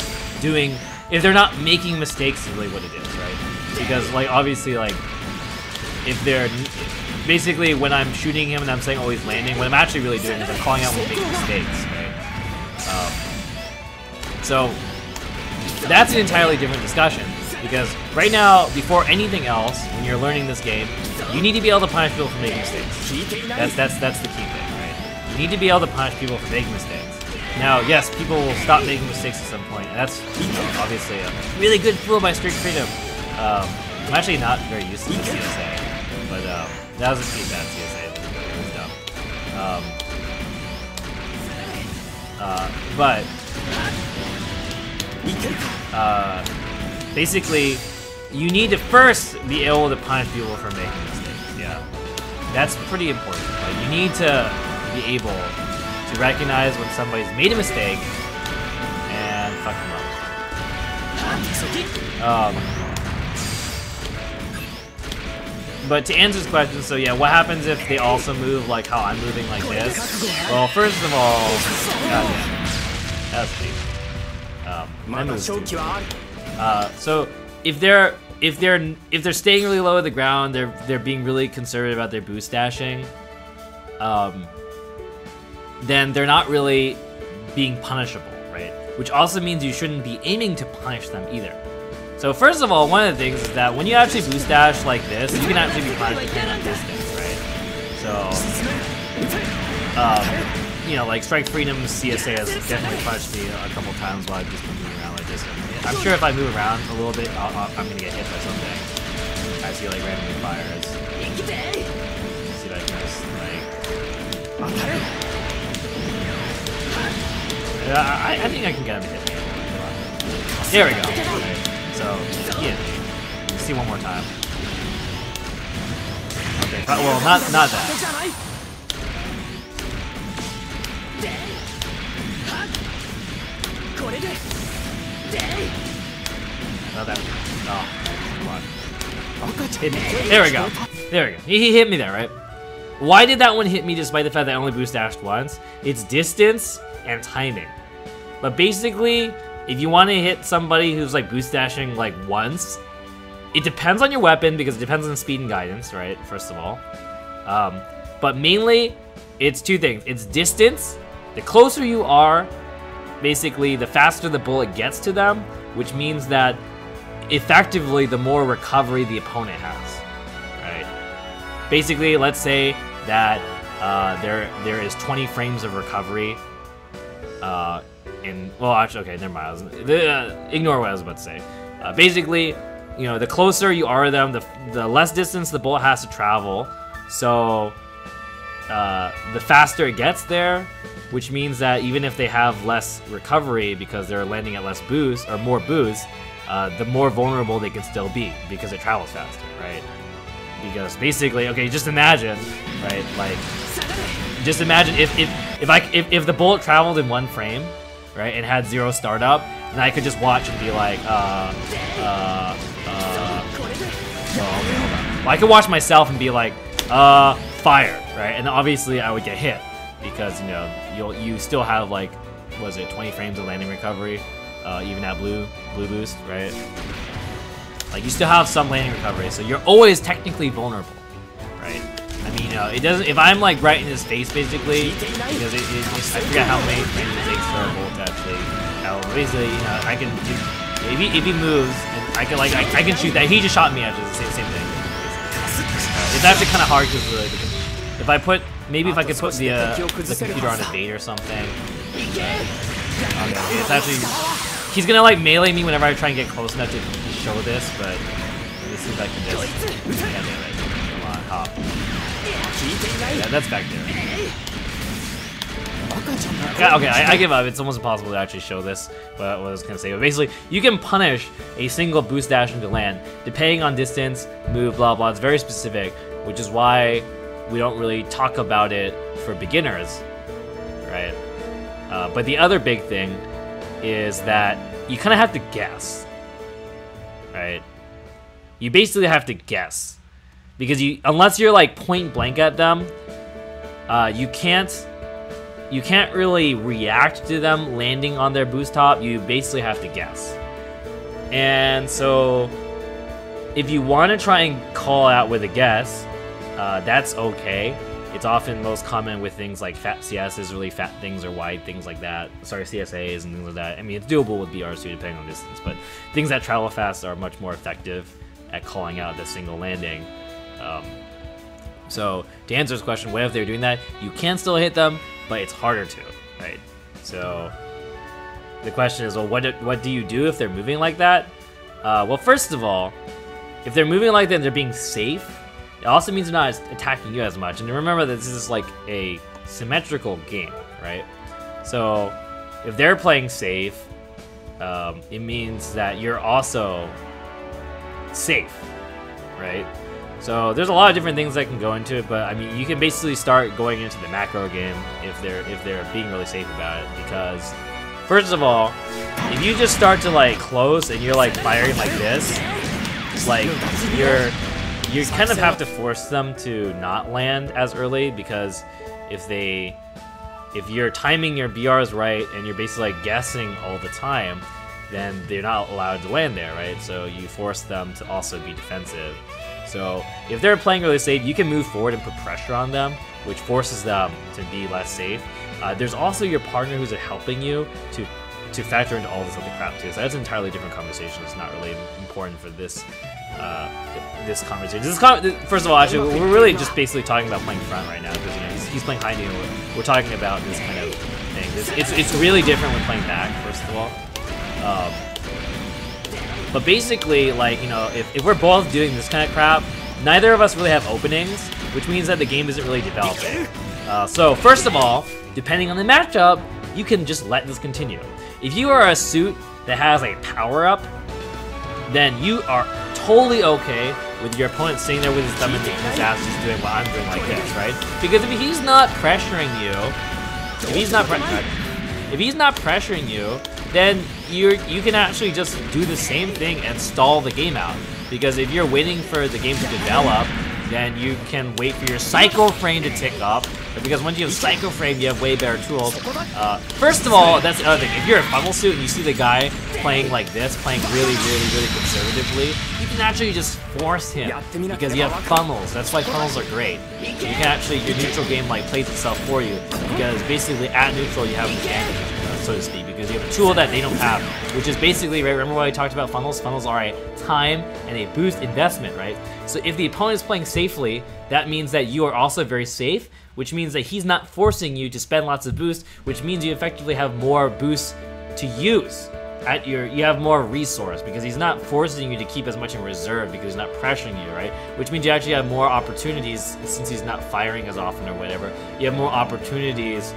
if they're not making mistakes is really what it is, right? Because like obviously like if they're basically when I'm shooting him and I'm saying oh he's landing, what I'm actually really doing is I'm calling out when making mistakes, right? So that's an entirely different discussion. Because right now, before anything else, when you're learning this game, you need to be able to punish people for making mistakes. That's the key thing, right? You need to be able to punish people for making mistakes. Now, yes, people will stop making mistakes at some point, and that's you know, obviously a really good tool by Strict Freedom. I'm actually not very used to CSA, but that was a pretty bad CSA. It was dumb. Basically, you need to first be able to punish people for making mistakes. Yeah, that's pretty important. Like, you need to be able to recognize when somebody's made a mistake and fuck them up. but to answer this question, so yeah, what happens if they also move like how I'm moving like this? Well, first of all, goddamn, that's deep. So if they're staying really low at the ground, they're being really conservative about their boost dashing. Then they're not really being punishable, right? Which also means you shouldn't be aiming to punish them either. So first of all, one of the things is that when you actually boost dash like this, you can actually be punished depending on distance, right? So, you know, like Strike Freedom's CSA has definitely punished me a couple times while I've just been moving around like this. And I'm sure if I move around a little bit, I'm gonna get hit by something. I see like randomly fires. See if I can just like. I think I can get him to hit me. There we go. Okay. So, yeah. Let's see one more time. Okay, well, not that. Not that. Oh, come on. Hit me. There we go. There we go. He hit me there, right? Why did that one hit me despite the fact that I only boost dashed once? It's distance and timing. But basically, if you want to hit somebody who's like boost dashing like once, it depends on your weapon because it depends on speed and guidance, right? First of all. But mainly, it's two things. It's distance. The closer you are, basically, the faster the bullet gets to them, which means that effectively, the more recovery the opponent has, right? Basically, let's say that there is 20 frames of recovery. Well, actually, okay, never mind. Ignore what I was about to say. Basically, you know, the closer you are to them, the less distance the bullet has to travel. So, the faster it gets there, which means that even if they have less recovery because they're landing at less boost or more boost, the more vulnerable they can still be because it travels faster, right? Because basically, okay, just imagine, right? Like, just imagine if the bullet traveled in one frame, right, and had 0 startup, then I could just watch and be like, oh, okay, hold on. Well, I could watch myself and be like, fire, right? And obviously I would get hit because, you know, you still have like, was it 20 frames of landing recovery, even at blue boost, right? Like, you still have some landing recovery, so you're always technically vulnerable, right? I mean, it doesn't. If I'm like right in his face, basically, because I forget how many frames it takes for a bullet to actually. Basically, you know, I can if he moves, and I can shoot that. He just shot me after the same thing. It's actually kind of hard because if I put if I could put the computer on evade or something. Okay, it's actually he's gonna like melee me whenever I try and get close enough to show this, but let me see if I can just. Yeah, damn it. Come on, hop. Yeah, that's back there. Yeah, okay, I give up. It's almost impossible to actually show this, what I was gonna say. But basically, you can punish a single boost dash into land, depending on distance, move, blah, blah. It's very specific, which is why we don't really talk about it for beginners, right? But the other big thing is that you kind of have to guess, right? You basically have to guess. Because unless you're like point blank at them, you can't really react to them landing on their boost top. You basically have to guess. And so, if you want to try and call out with a guess, that's okay. It's often most common with things like fat CSs, really fat things or wide things like that. Sorry, CSAs and things like that. I mean, it's doable with BRs too, depending on distance. But things that travel fast are much more effective at calling out the single landing. So to answer this question, what if they're doing that? You can still hit them, but it's harder to, right? So the question is, well, what do you do if they're moving like that? Well, first of all, if they're moving like that and they're being safe, it also means they're not attacking you as much. And remember that this is like a symmetrical game, right? So if they're playing safe, it means that you're also safe, right? So there's a lot of different things that can go into it, but I mean, you can basically start going into the macro game if they're being really safe about it. Because first of all, if you just start to like close and you're like firing like this, like you kind of have to force them to not land as early, because if you're timing your BRs right and you're basically like guessing all the time, then they're not allowed to land there, right? So you force them to also be defensive. So if they're playing really safe, you can move forward and put pressure on them, which forces them to be less safe. There's also your partner who's helping you to factor into all this other crap too. So that's an entirely different conversation. It's not really important for this this conversation. First of all, actually, we're really just basically talking about playing front right now, because you know he's playing high noon. We're talking about this kind of thing. It's really different when playing back. First of all. But basically, like, you know, if we're both doing this kind of crap, neither of us really have openings, which means that the game isn't really developing. So first of all, depending on the matchup, you can just let this continue. If you are a suit that has a power-up, then you are totally okay with your opponent sitting there with his thumb in his ass just doing what I'm doing like this, right? Because if he's not pressuring you, if he's not pressuring you, then you can actually just do the same thing and stall the game out. Because if you're waiting for the game to develop, then you can wait for your cycle frame to tick up. But because once you have cycle frame, you have way better tools. First of all, that's the other thing. If you're a funnel suit and you see the guy playing like this, playing really conservatively, you can actually just force him because you have funnels. That's why funnels are great. You can actually, your neutral game like plays itself for you, because basically at neutral you have an advantage, so to speak, because you have a tool that they don't have, which is basically, right, remember what I talked about funnels? Funnels are a time and a boost investment, right? So if the opponent is playing safely, that means that you are also very safe, which means that he's not forcing you to spend lots of boost, which means you effectively have more boosts to use. You have more resource, because he's not forcing you to keep as much in reserve because he's not pressuring you, right? Which means you actually have more opportunities, since he's not firing as often or whatever. You have more opportunities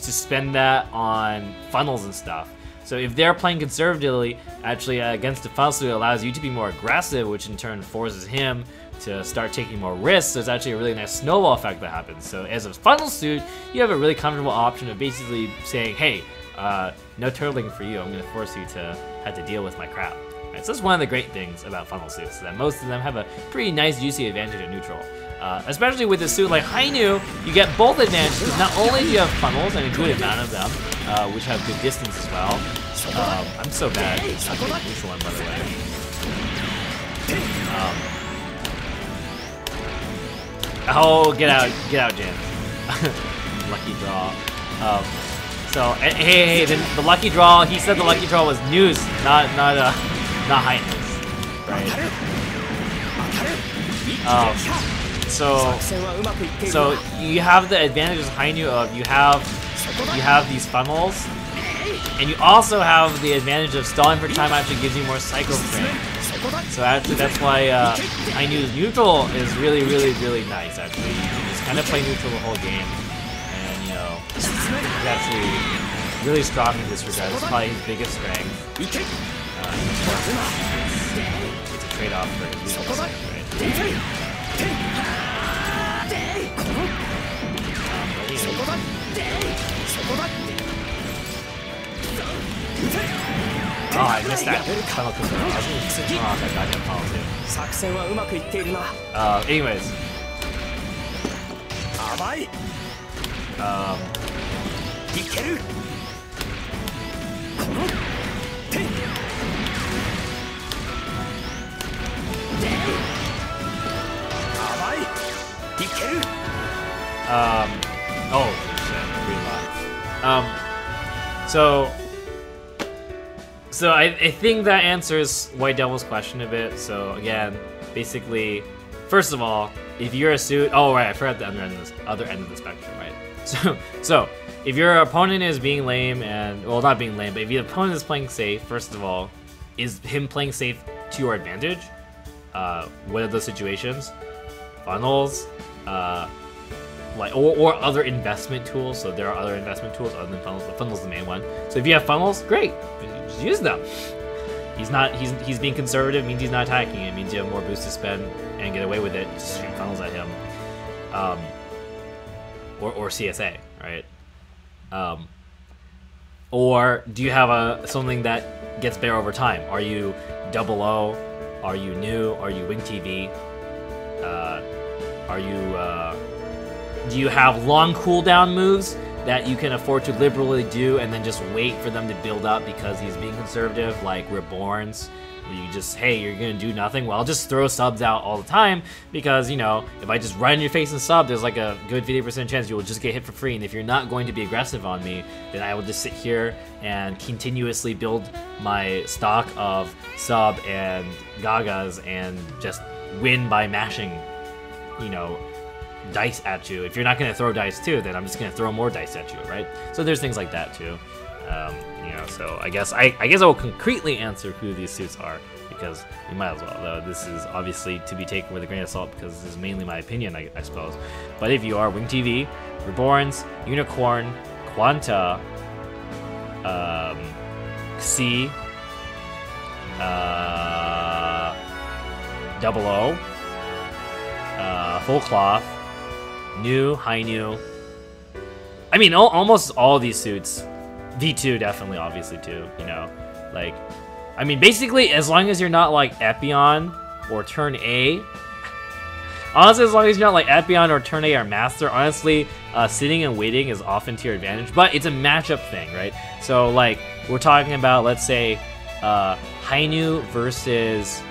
to spend that on funnels and stuff. So if they're playing conservatively, actually against the funnel suit, it allows you to be more aggressive, which in turn forces him to start taking more risks. So it's actually a really nice snowball effect that happens. So as a funnel suit, you have a really comfortable option of basically saying, hey, no turtling for you. I'm going to force you to have to deal with my crap. Right, so that's one of the great things about funnel suits, that most of them have a pretty nice juicy advantage at neutral. Especially with a suit like Hainu, you get both advantages. Not only do you have funnels, and a good amount of them, which have good distance as well. I'm so bad at this one, by the way. Oh, get out, James. Lucky draw. So, hey, the lucky draw. He said the lucky draw was news, not high news, right? So you have the advantages of Hainu of you have these funnels, and you also have the advantage of stalling for time actually gives you more cycle frame. So actually that's why Hainu's neutral is really nice. Actually, you can just kind of play neutral the whole game, and you know he's actually really strong in this regard. It's probably his biggest strength. It's a trade-off for his neutral strength, right? Oh, I missed that tunnel control. Oh, that goddamn tunnel too. Anyways. Oh shit, So I think that answers White Devil's question a bit. So again, basically, first of all, if you're a suit, oh right, I forgot the other end of the spectrum, right? So if your opponent is being lame and, well, not being lame, but if your opponent is playing safe, first of all, is him playing safe to your advantage? What are those situations? Funnels, or other investment tools. So there are other investment tools other than funnels, but funnels is the main one. So if you have funnels, great, just use them. He's being conservative, means he's not attacking. It means you have more boost to spend and get away with it. Just shoot funnels at him, or CSA, right? Or do you have something that gets better over time? Are you Double O? Are you new? Are you Wing TV? Are you, do you have long cooldown moves that you can afford to liberally do and then just wait for them to build up because he's being conservative, like Reborn's, where you just, hey, you're gonna do nothing? Well, I'll just throw subs out all the time because, you know, if I just run in your face and sub, there's like a good 50% chance you will just get hit for free, and if you're not going to be aggressive on me, then I will just sit here and continuously build my stock of sub and Gagas and just win by mashing, you know, dice at you. If you're not going to throw dice too, then I'm just going to throw more dice at you, right? So there's things like that too. You know, so I guess I will concretely answer who these suits are, because we might as well, though this is obviously to be taken with a grain of salt because this is mainly my opinion, I suppose. But if you are Wing TV, Reborns, Unicorn, Quanta, C, Double O, Full Cloth, New, High New. I mean, almost all these suits. V2 definitely, obviously, too, you know. Like, I mean, basically, as long as you're not, like, Epion or Turn A. Honestly, as long as you're not, like, Epion or Turn A or Master, honestly, sitting and waiting is often to your advantage. But it's a matchup thing, right? So, like, we're talking about, let's say, Hainu versus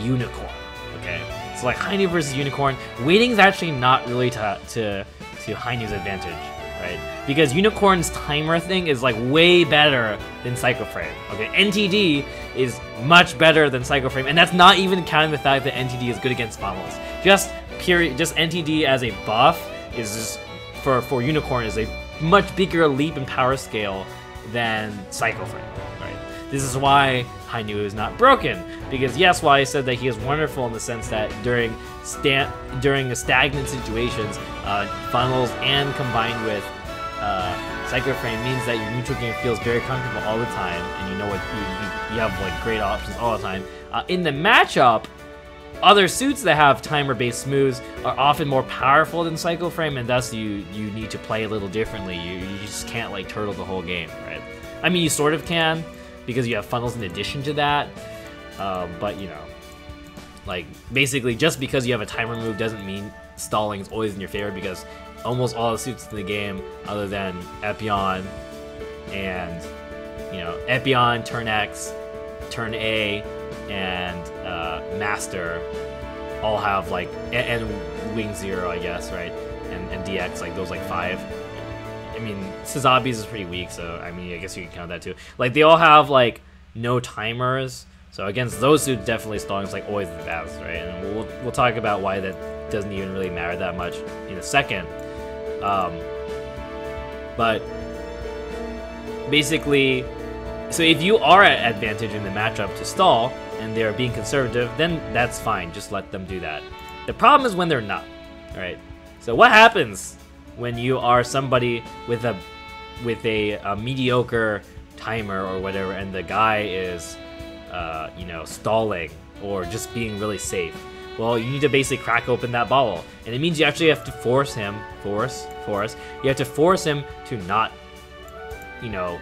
Unicorn, okay? So like Hainu versus Unicorn, waiting is actually not really to Hainu's advantage, right? Because Unicorn's timer thing is like way better than Psycho Frame, okay? NTD is much better than Psycho Frame, and that's not even counting the fact that NTD is good against funnels. Just NTD as a buff is just, for Unicorn, is a much bigger leap in power scale than Psycho Frame, right? This is why Hainu is not broken, because yes, while I said that he is wonderful in the sense that during stagnant situations, funnels and combined with Psycho Frame means that your neutral game feels very comfortable all the time, and you know what, you have like great options all the time. In the matchup, other suits that have timer-based moves are often more powerful than Psycho Frame, and thus you need to play a little differently. You just can't like turtle the whole game, right? I mean, you sort of can, because you have funnels in addition to that, but you know, like basically just because you have a timer move doesn't mean stalling is always in your favor, because almost all the suits in the game, other than Epion and, you know, Epion, Turn X, Turn A, and Master, all have like, and Wing Zero, I guess, right? And DX, like those like 5. I mean, Sazabi's is pretty weak, so I mean, I guess you can count that too. Like, they all have like no timers, so against those suits, definitely stalling is like always the best, right? And we'll talk about why that doesn't even really matter that much in a second. But basically, so if you are at advantage in the matchup to stall and they're being conservative, then that's fine. Just let them do that. The problem is when they're not, right? So what happens when you are somebody with a mediocre timer or whatever, and the guy is, you know, stalling or just being really safe? Well, you need to basically crack open that bottle, and it means you actually have to force him, you have to force him to not, you know,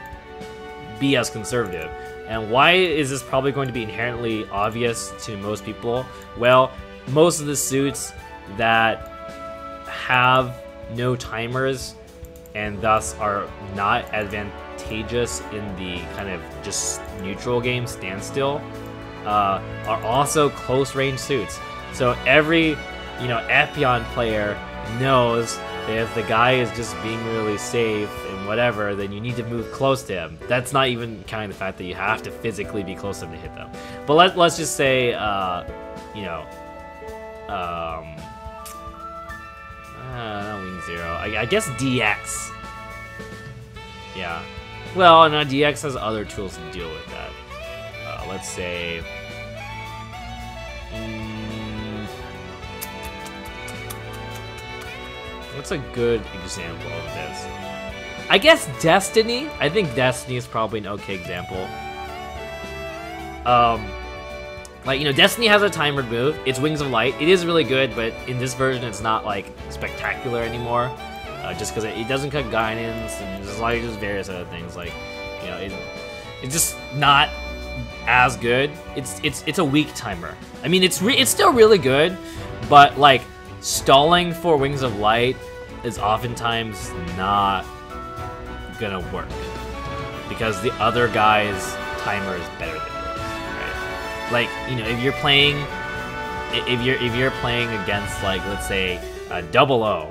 be as conservative. And why is this probably going to be inherently obvious to most people? Well, most of the suits that have no timers and thus are not advantageous in the kind of just neutral game standstill are also close range suits. So every, you know, Epion player knows that if the guy is just being really safe and whatever, then you need to move close to him. That's not even counting the fact that you have to physically be close to him to hit them. But let's just say, you know, not Wing Zero. I guess DX. Yeah. Well, no, DX has other tools to deal with that. Let's say... what's a good example of this? I guess Destiny. I think Destiny is probably an okay example. Like, you know, Destiny has a timed move. It's Wings of Light. It is really good, but in this version, it's not like spectacular anymore. Just because it doesn't cut guidance, and there's like just various other things. Like, you know, it's just not as good. It's a weak timer. I mean, it's still really good, but like stalling for Wings of Light is oftentimes not gonna work because the other guy's timer is better than yours, right? Like, you know, if you're playing against, like, let's say Double O,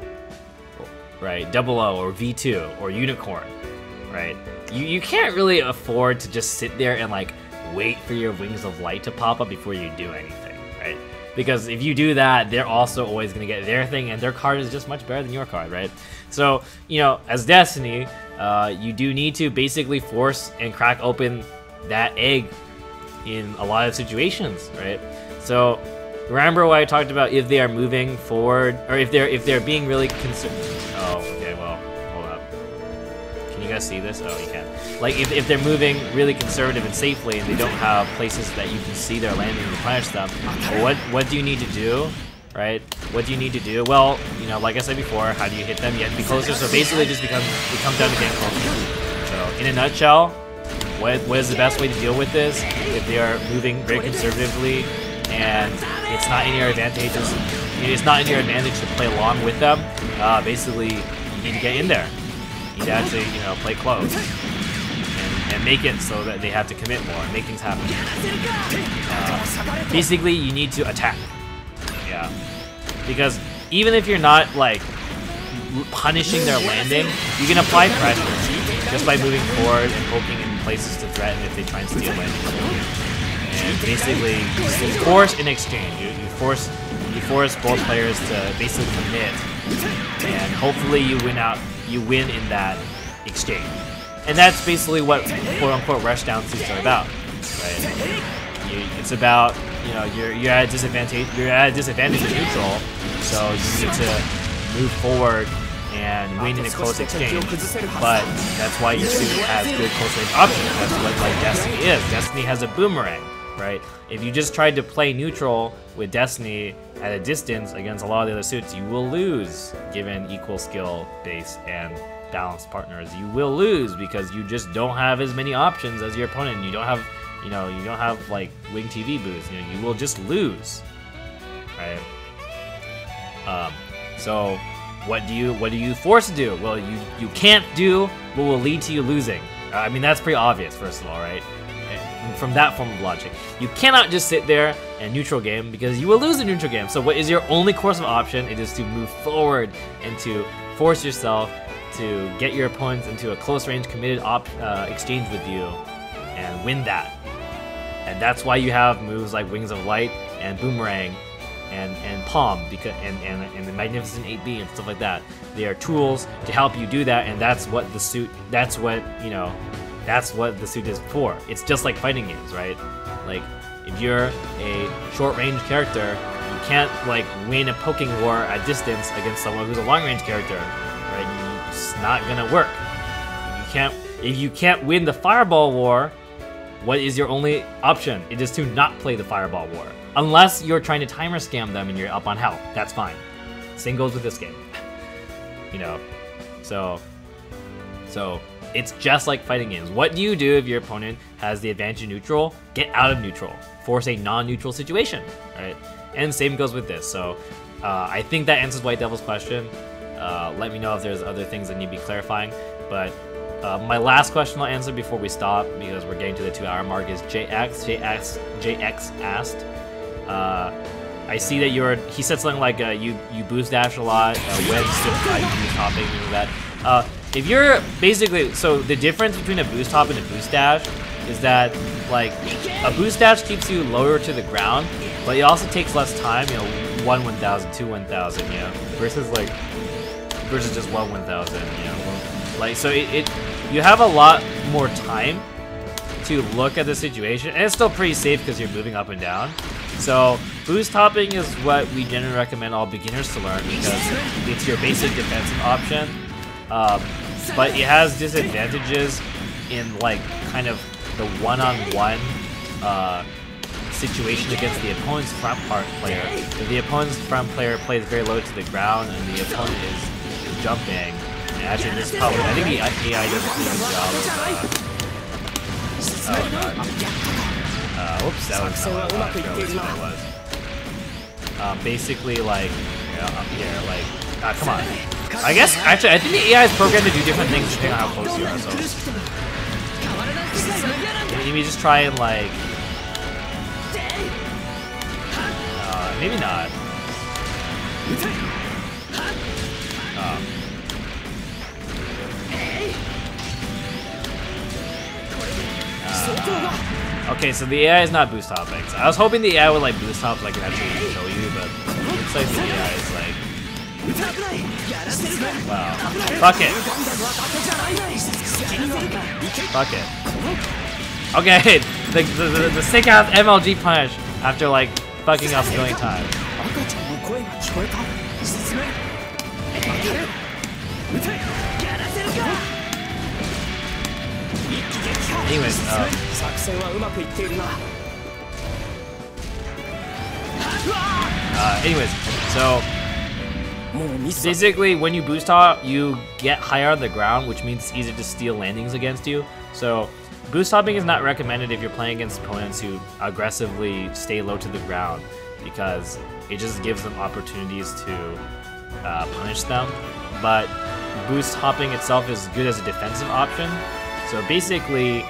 right? Double O or V2 or Unicorn, right? You can't really afford to just sit there and like wait for your Wings of Light to pop up before you do anything, right? Because if you do that, they're also always gonna get their thing, and their card is just much better than your card, right? So, you know, as Destiny, you do need to basically force and crack open that egg in a lot of situations, right? So remember what I talked about, if they are moving forward, or if they're being really concerned. Oh, okay, well, hold up. Can you guys see this? Oh, you can. Like, if they're moving really conservative and safely, and they don't have places that you can see their landing to punish them, what do you need to do, right? What do you need to do? Well, you know, like I said before, how do you hit them? You have to be closer, so basically it comes down to getting closer. So, in a nutshell, what is the best way to deal with this? If they are moving very conservatively, and it's not in your advantage to play along with them, basically you need to get in there. You need to actually, you know, play close and make it so that they have to commit more and make things happen. Basically, you need to attack. Yeah, because even if you're not like punishing their landing, you can apply pressure just by moving forward and poking in places to threaten if they try and steal landing. And basically, you force an exchange. You force both players to basically commit, and hopefully you win in that exchange. And that's basically what quote-unquote rushdown suits are about, right? It's about, you know, you're at a disadvantage. You're at a disadvantage in neutral, so you need to move forward and win in a close exchange. But that's why your suit has good close range options. That's what like Destiny is. Destiny has a boomerang, right? If you just tried to play neutral with Destiny at a distance against a lot of the other suits, you will lose, given equal skill base and balanced partners. You will lose because you just don't have as many options as your opponent. You don't have, you know, you don't have like Wing TV boost. You know, you will just lose, right? So what do you force to do? Well, you can't do what will lead to you losing. I mean, that's pretty obvious, first of all, right? And from that form of logic, you cannot just sit there and neutral game, because you will lose the neutral game. So what is your only course of option? It is to move forward and to force yourself to get your opponents into a close range committed exchange with you and win that. And that's why you have moves like Wings of Light and Boomerang and Palm, because and the Magnificent 8B and stuff like that. They are tools to help you do that, and that's what the suit is for. It's just like fighting games, right? Like, if you're a short-range character, you can't like win a poking war at distance against someone who's a long-range character, right? It's not gonna work. If you can't win the Fireball war, what is your only option? It is to not play the Fireball war. Unless you're trying to timer scam them and you're up on health. That's fine. Same goes with this game. You know, so it's just like fighting games. What do you do if your opponent has the advantage in neutral? Get out of neutral. Force a non-neutral situation, right? And same goes with this. So I think that answers White Devil's question. Let me know if there's other things that need to be clarifying. But my last question I'll answer before we stop, because we're getting to the 2-hour mark, is JX asked. I see that he said something like you boost dash a lot, when still boost hopping, things like that. If you're basically, so the difference between a boost hop and a boost dash is that, like, a boost dash keeps you lower to the ground, but it also takes less time, you know, 1-1000, 2-1000, you know, versus just 1-1000, you know, like, so you have a lot more time to look at the situation, and it's still pretty safe because you're moving up and down. So boost hopping is what we generally recommend all beginners to learn, because it's your basic defensive option, but it has disadvantages in like kind of the one-on-one situation against the opponent's front part player. If the opponent's front player plays very low to the ground and the opponent is jumping, and actually this probably, I think the AI does a pretty good job of, oh god. Whoops, that was not what it was. Basically, like, up here, like, come on. I guess, actually, I think the AI is programmed to do different things depending on how close you are, so. Maybe just try and, like, maybe not. Okay, so the AI is not boost hopping. So I was hoping the AI would like boost hop like actually show you, but it looks like the AI is like, wow, fuck it, fuck it. Okay, the sick ass MLG punish after like fucking up a million times. Anyways, so basically when you boost hop, you get higher on the ground, which means it's easier to steal landings against you. So boost hopping is not recommended if you're playing against opponents who aggressively stay low to the ground, because it just gives them opportunities to punish them. But boost hopping itself is good as a defensive option. So basically,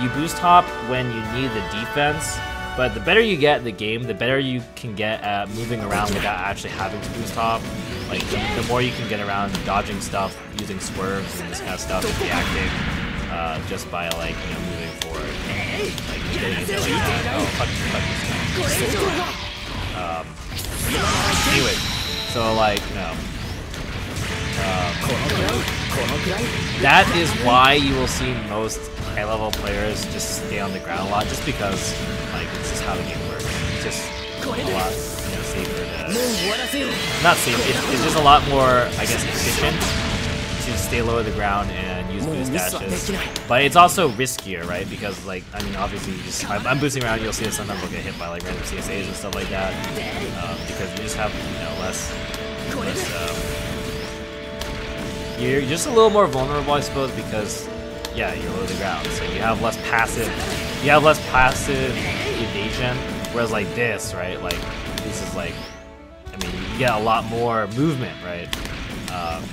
you boost hop when you need the defense, but the better you get at the game, the better you can get at moving around without actually having to boost hop. Like, the more you can get around dodging stuff, using swerves and this kind of stuff, and reacting just by, like, you know, moving forward. Like, getting into like that. Oh, fuck this. Anyway, so, like, no. That is why you will see most high-level players just stay on the ground a lot, just because, like, this is how the game works. It's just a lot, you know, safer to... Not safe, it's just a lot more, I guess, efficient to stay low to the ground and use boost dashes. But it's also riskier, right? Because, like, I mean, obviously, you just... I'm boosting around, you'll see that sometimes I'll get hit by, like, random CSAs and stuff like that. Because you just have, you know, less you're just a little more vulnerable, I suppose, because, yeah, you're low to the ground, so you have less passive evasion, whereas like this, right, like, this is like, I mean, you get a lot more movement, right,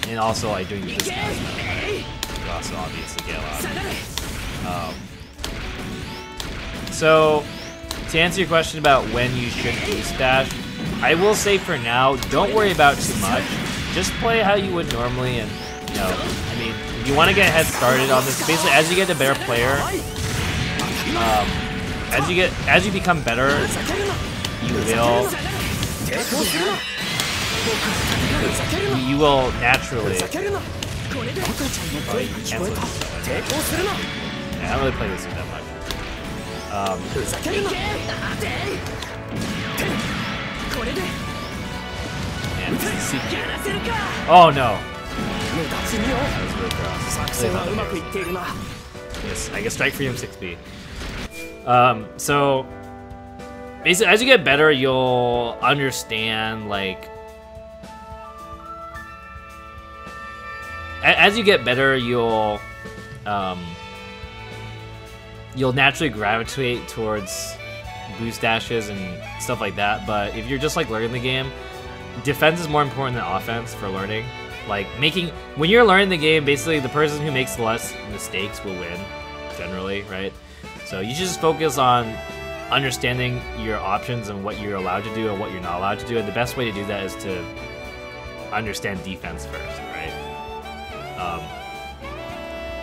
and also, like, doing this kind of stuff, right? You also obviously get a lot. So, to answer your question about when you should boost dash, I will say for now, don't worry about too much, just play how you would normally, and you know, I mean, you want to get a head started on this. Basically, as you get a better player, as you become better, you will naturally. Oh, you cancel this. Yeah, I don't really play this game that much. Oh no. Yes, I get strike freedom 6B. So basically, as you get better, you'll understand, like, as you get better, you'll naturally gravitate towards boost dashes and stuff like that. But if you're just like learning the game, defense is more important than offense for learning. Like, when you're learning the game, basically the person who makes less mistakes will win, generally, right? So you just focus on understanding your options and what you're allowed to do and what you're not allowed to do, and the best way to do that is to understand defense first, right?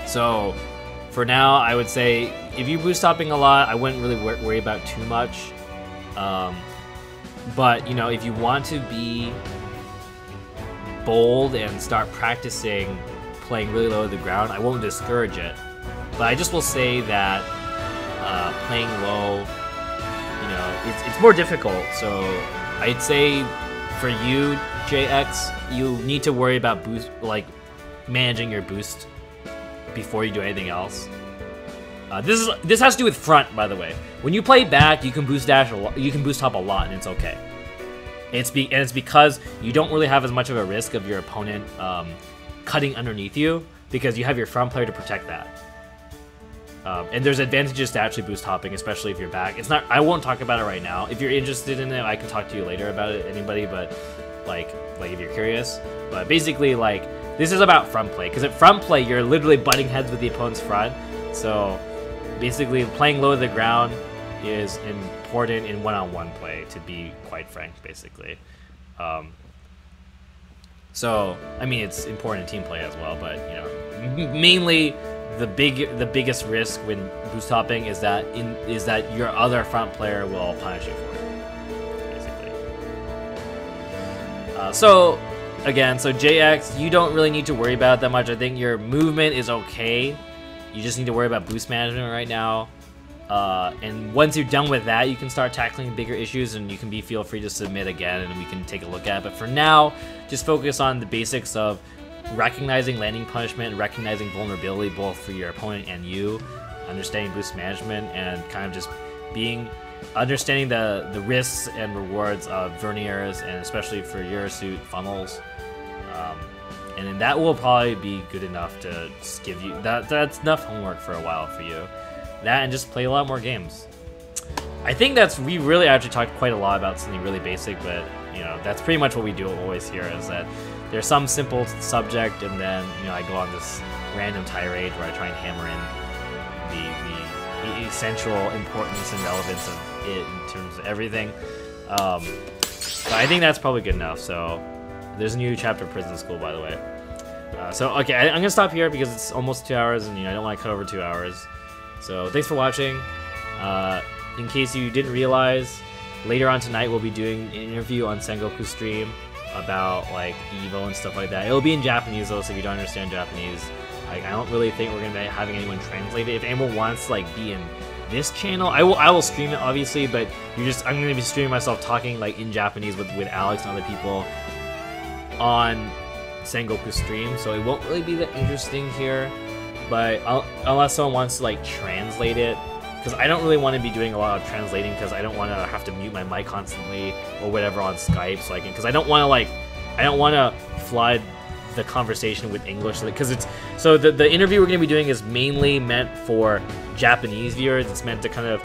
So for now, I would say if you boost hopping a lot, I wouldn't really worry about too much. But, you know, if you want to be bold and start practicing playing really low to the ground, I won't discourage it. But I just will say that playing low, you know, it's more difficult. So I'd say for you, JX, you need to worry about boost, like managing your boost before you do anything else. This has to do with front, by the way. When you play back, you can boost dash a lot, you can boost hop a lot, and it's okay. It's because you don't really have as much of a risk of your opponent cutting underneath you, because you have your front player to protect that. And there's advantages to actually boost hopping, especially if you're back. It's not. I won't talk about it right now. If you're interested in it, I can talk to you later about it. Anybody, but like if you're curious. But basically, like this is about front play, because at front play you're literally butting heads with the opponent's front. So basically, playing low to the ground is important in one-on-one play, to be quite frank. Basically, so I mean it's important in team play as well, but you know, mainly. The biggest risk when boost hopping is that your other front player will punish you for it, basically. So JX, you don't really need to worry about it that much. I think your movement is okay. You just need to worry about boost management right now. And once you're done with that, you can start tackling bigger issues, and you can feel free to submit again, and we can take a look at it. But for now, just focus on the basics of recognizing landing punishment, recognizing vulnerability both for your opponent and you, understanding boost management, and kind of just understanding the risks and rewards of verniers, and especially for Eurosuit funnels. And then that will probably be good enough to just give you that's enough homework for a while for you. That and just play a lot more games. I think we really actually talked quite a lot about something really basic, but you know, that's pretty much what we do always here, is that there's some simple subject, and then you know I go on this random tirade where I try and hammer in the essential importance and relevance of it in terms of everything. But I think that's probably good enough. So there's a new chapter of Prison School, by the way. So okay, I'm gonna stop here because it's almost 2 hours, and you know I don't want to cut over 2 hours. So thanks for watching. In case you didn't realize, later on tonight we'll be doing an interview on Sengoku stream about like Evo and stuff like that. It'll be in Japanese though, so if you don't understand Japanese, I don't really think we're gonna be having anyone translate it. If anyone wants to like be in this channel, I will stream it obviously, but I'm gonna be streaming myself talking like in Japanese with Alex and other people on Sengoku stream, so it won't really be that interesting here. But unless someone wants to like translate it, because I don't really want to be doing a lot of translating, because I don't want to have to mute my mic constantly or whatever on Skype, so because I don't want to flood the conversation with English, because the interview we're going to be doing is mainly meant for Japanese viewers. It's meant to kind of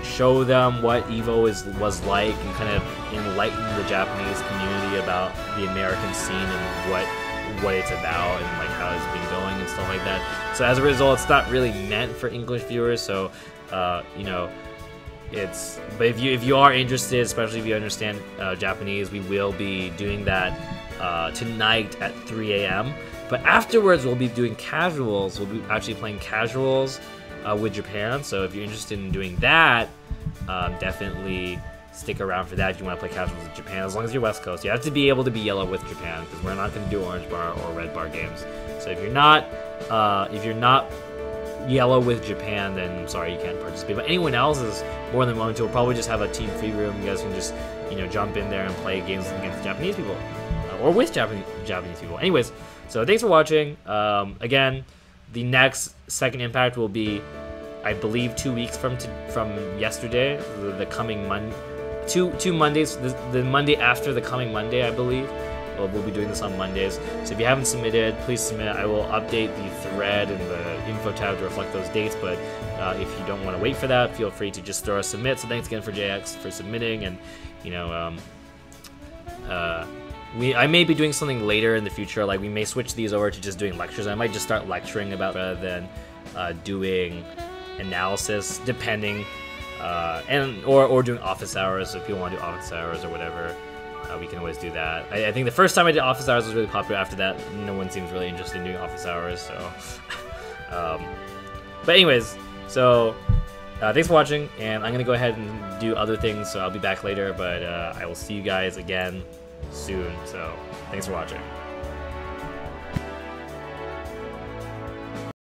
show them what Evo was like, and kind of enlighten the Japanese community about the American scene and what it's about, and like how it's been going and stuff like that. So as a result, it's not really meant for English viewers. So you know, but if you are interested, especially if you understand Japanese, we will be doing that tonight at 3 a.m. But afterwards, we'll be doing casuals. We'll be actually playing casuals with Japan. So if you're interested in doing that, definitely stick around for that if you want to play casuals with Japan. As long as you're West Coast, you have to be able to be yellow with Japan, because we're not going to do orange bar or red bar games. So if you're not yellow with Japan, then I'm sorry, you can't participate. But anyone else is more than willing to. We'll probably just have a team free room. You guys can just jump in there and play games against Japanese people, or with Japanese people. Anyways, so thanks for watching. Again, the next Second Impact will be, I believe, 2 weeks from yesterday, the coming two Mondays, the Monday after the coming Monday, I believe. We'll be doing this on Mondays. So if you haven't submitted, please submit. I will update the thread and the info tab to reflect those dates, but if you don't want to wait for that, feel free to just throw a submit. So thanks again for JX for submitting, and I may be doing something later in the future, like we may switch these over to just doing lectures. I might just start lecturing about rather than doing analysis, depending, or doing office hours. So if people want to do office hours or whatever, we can always do that. I think the first time I did office hours was really popular. After that, no one seems really interested in doing office hours. So, but anyways, so thanks for watching, and I'm gonna go ahead and do other things. So I'll be back later, but I will see you guys again soon. So thanks for watching.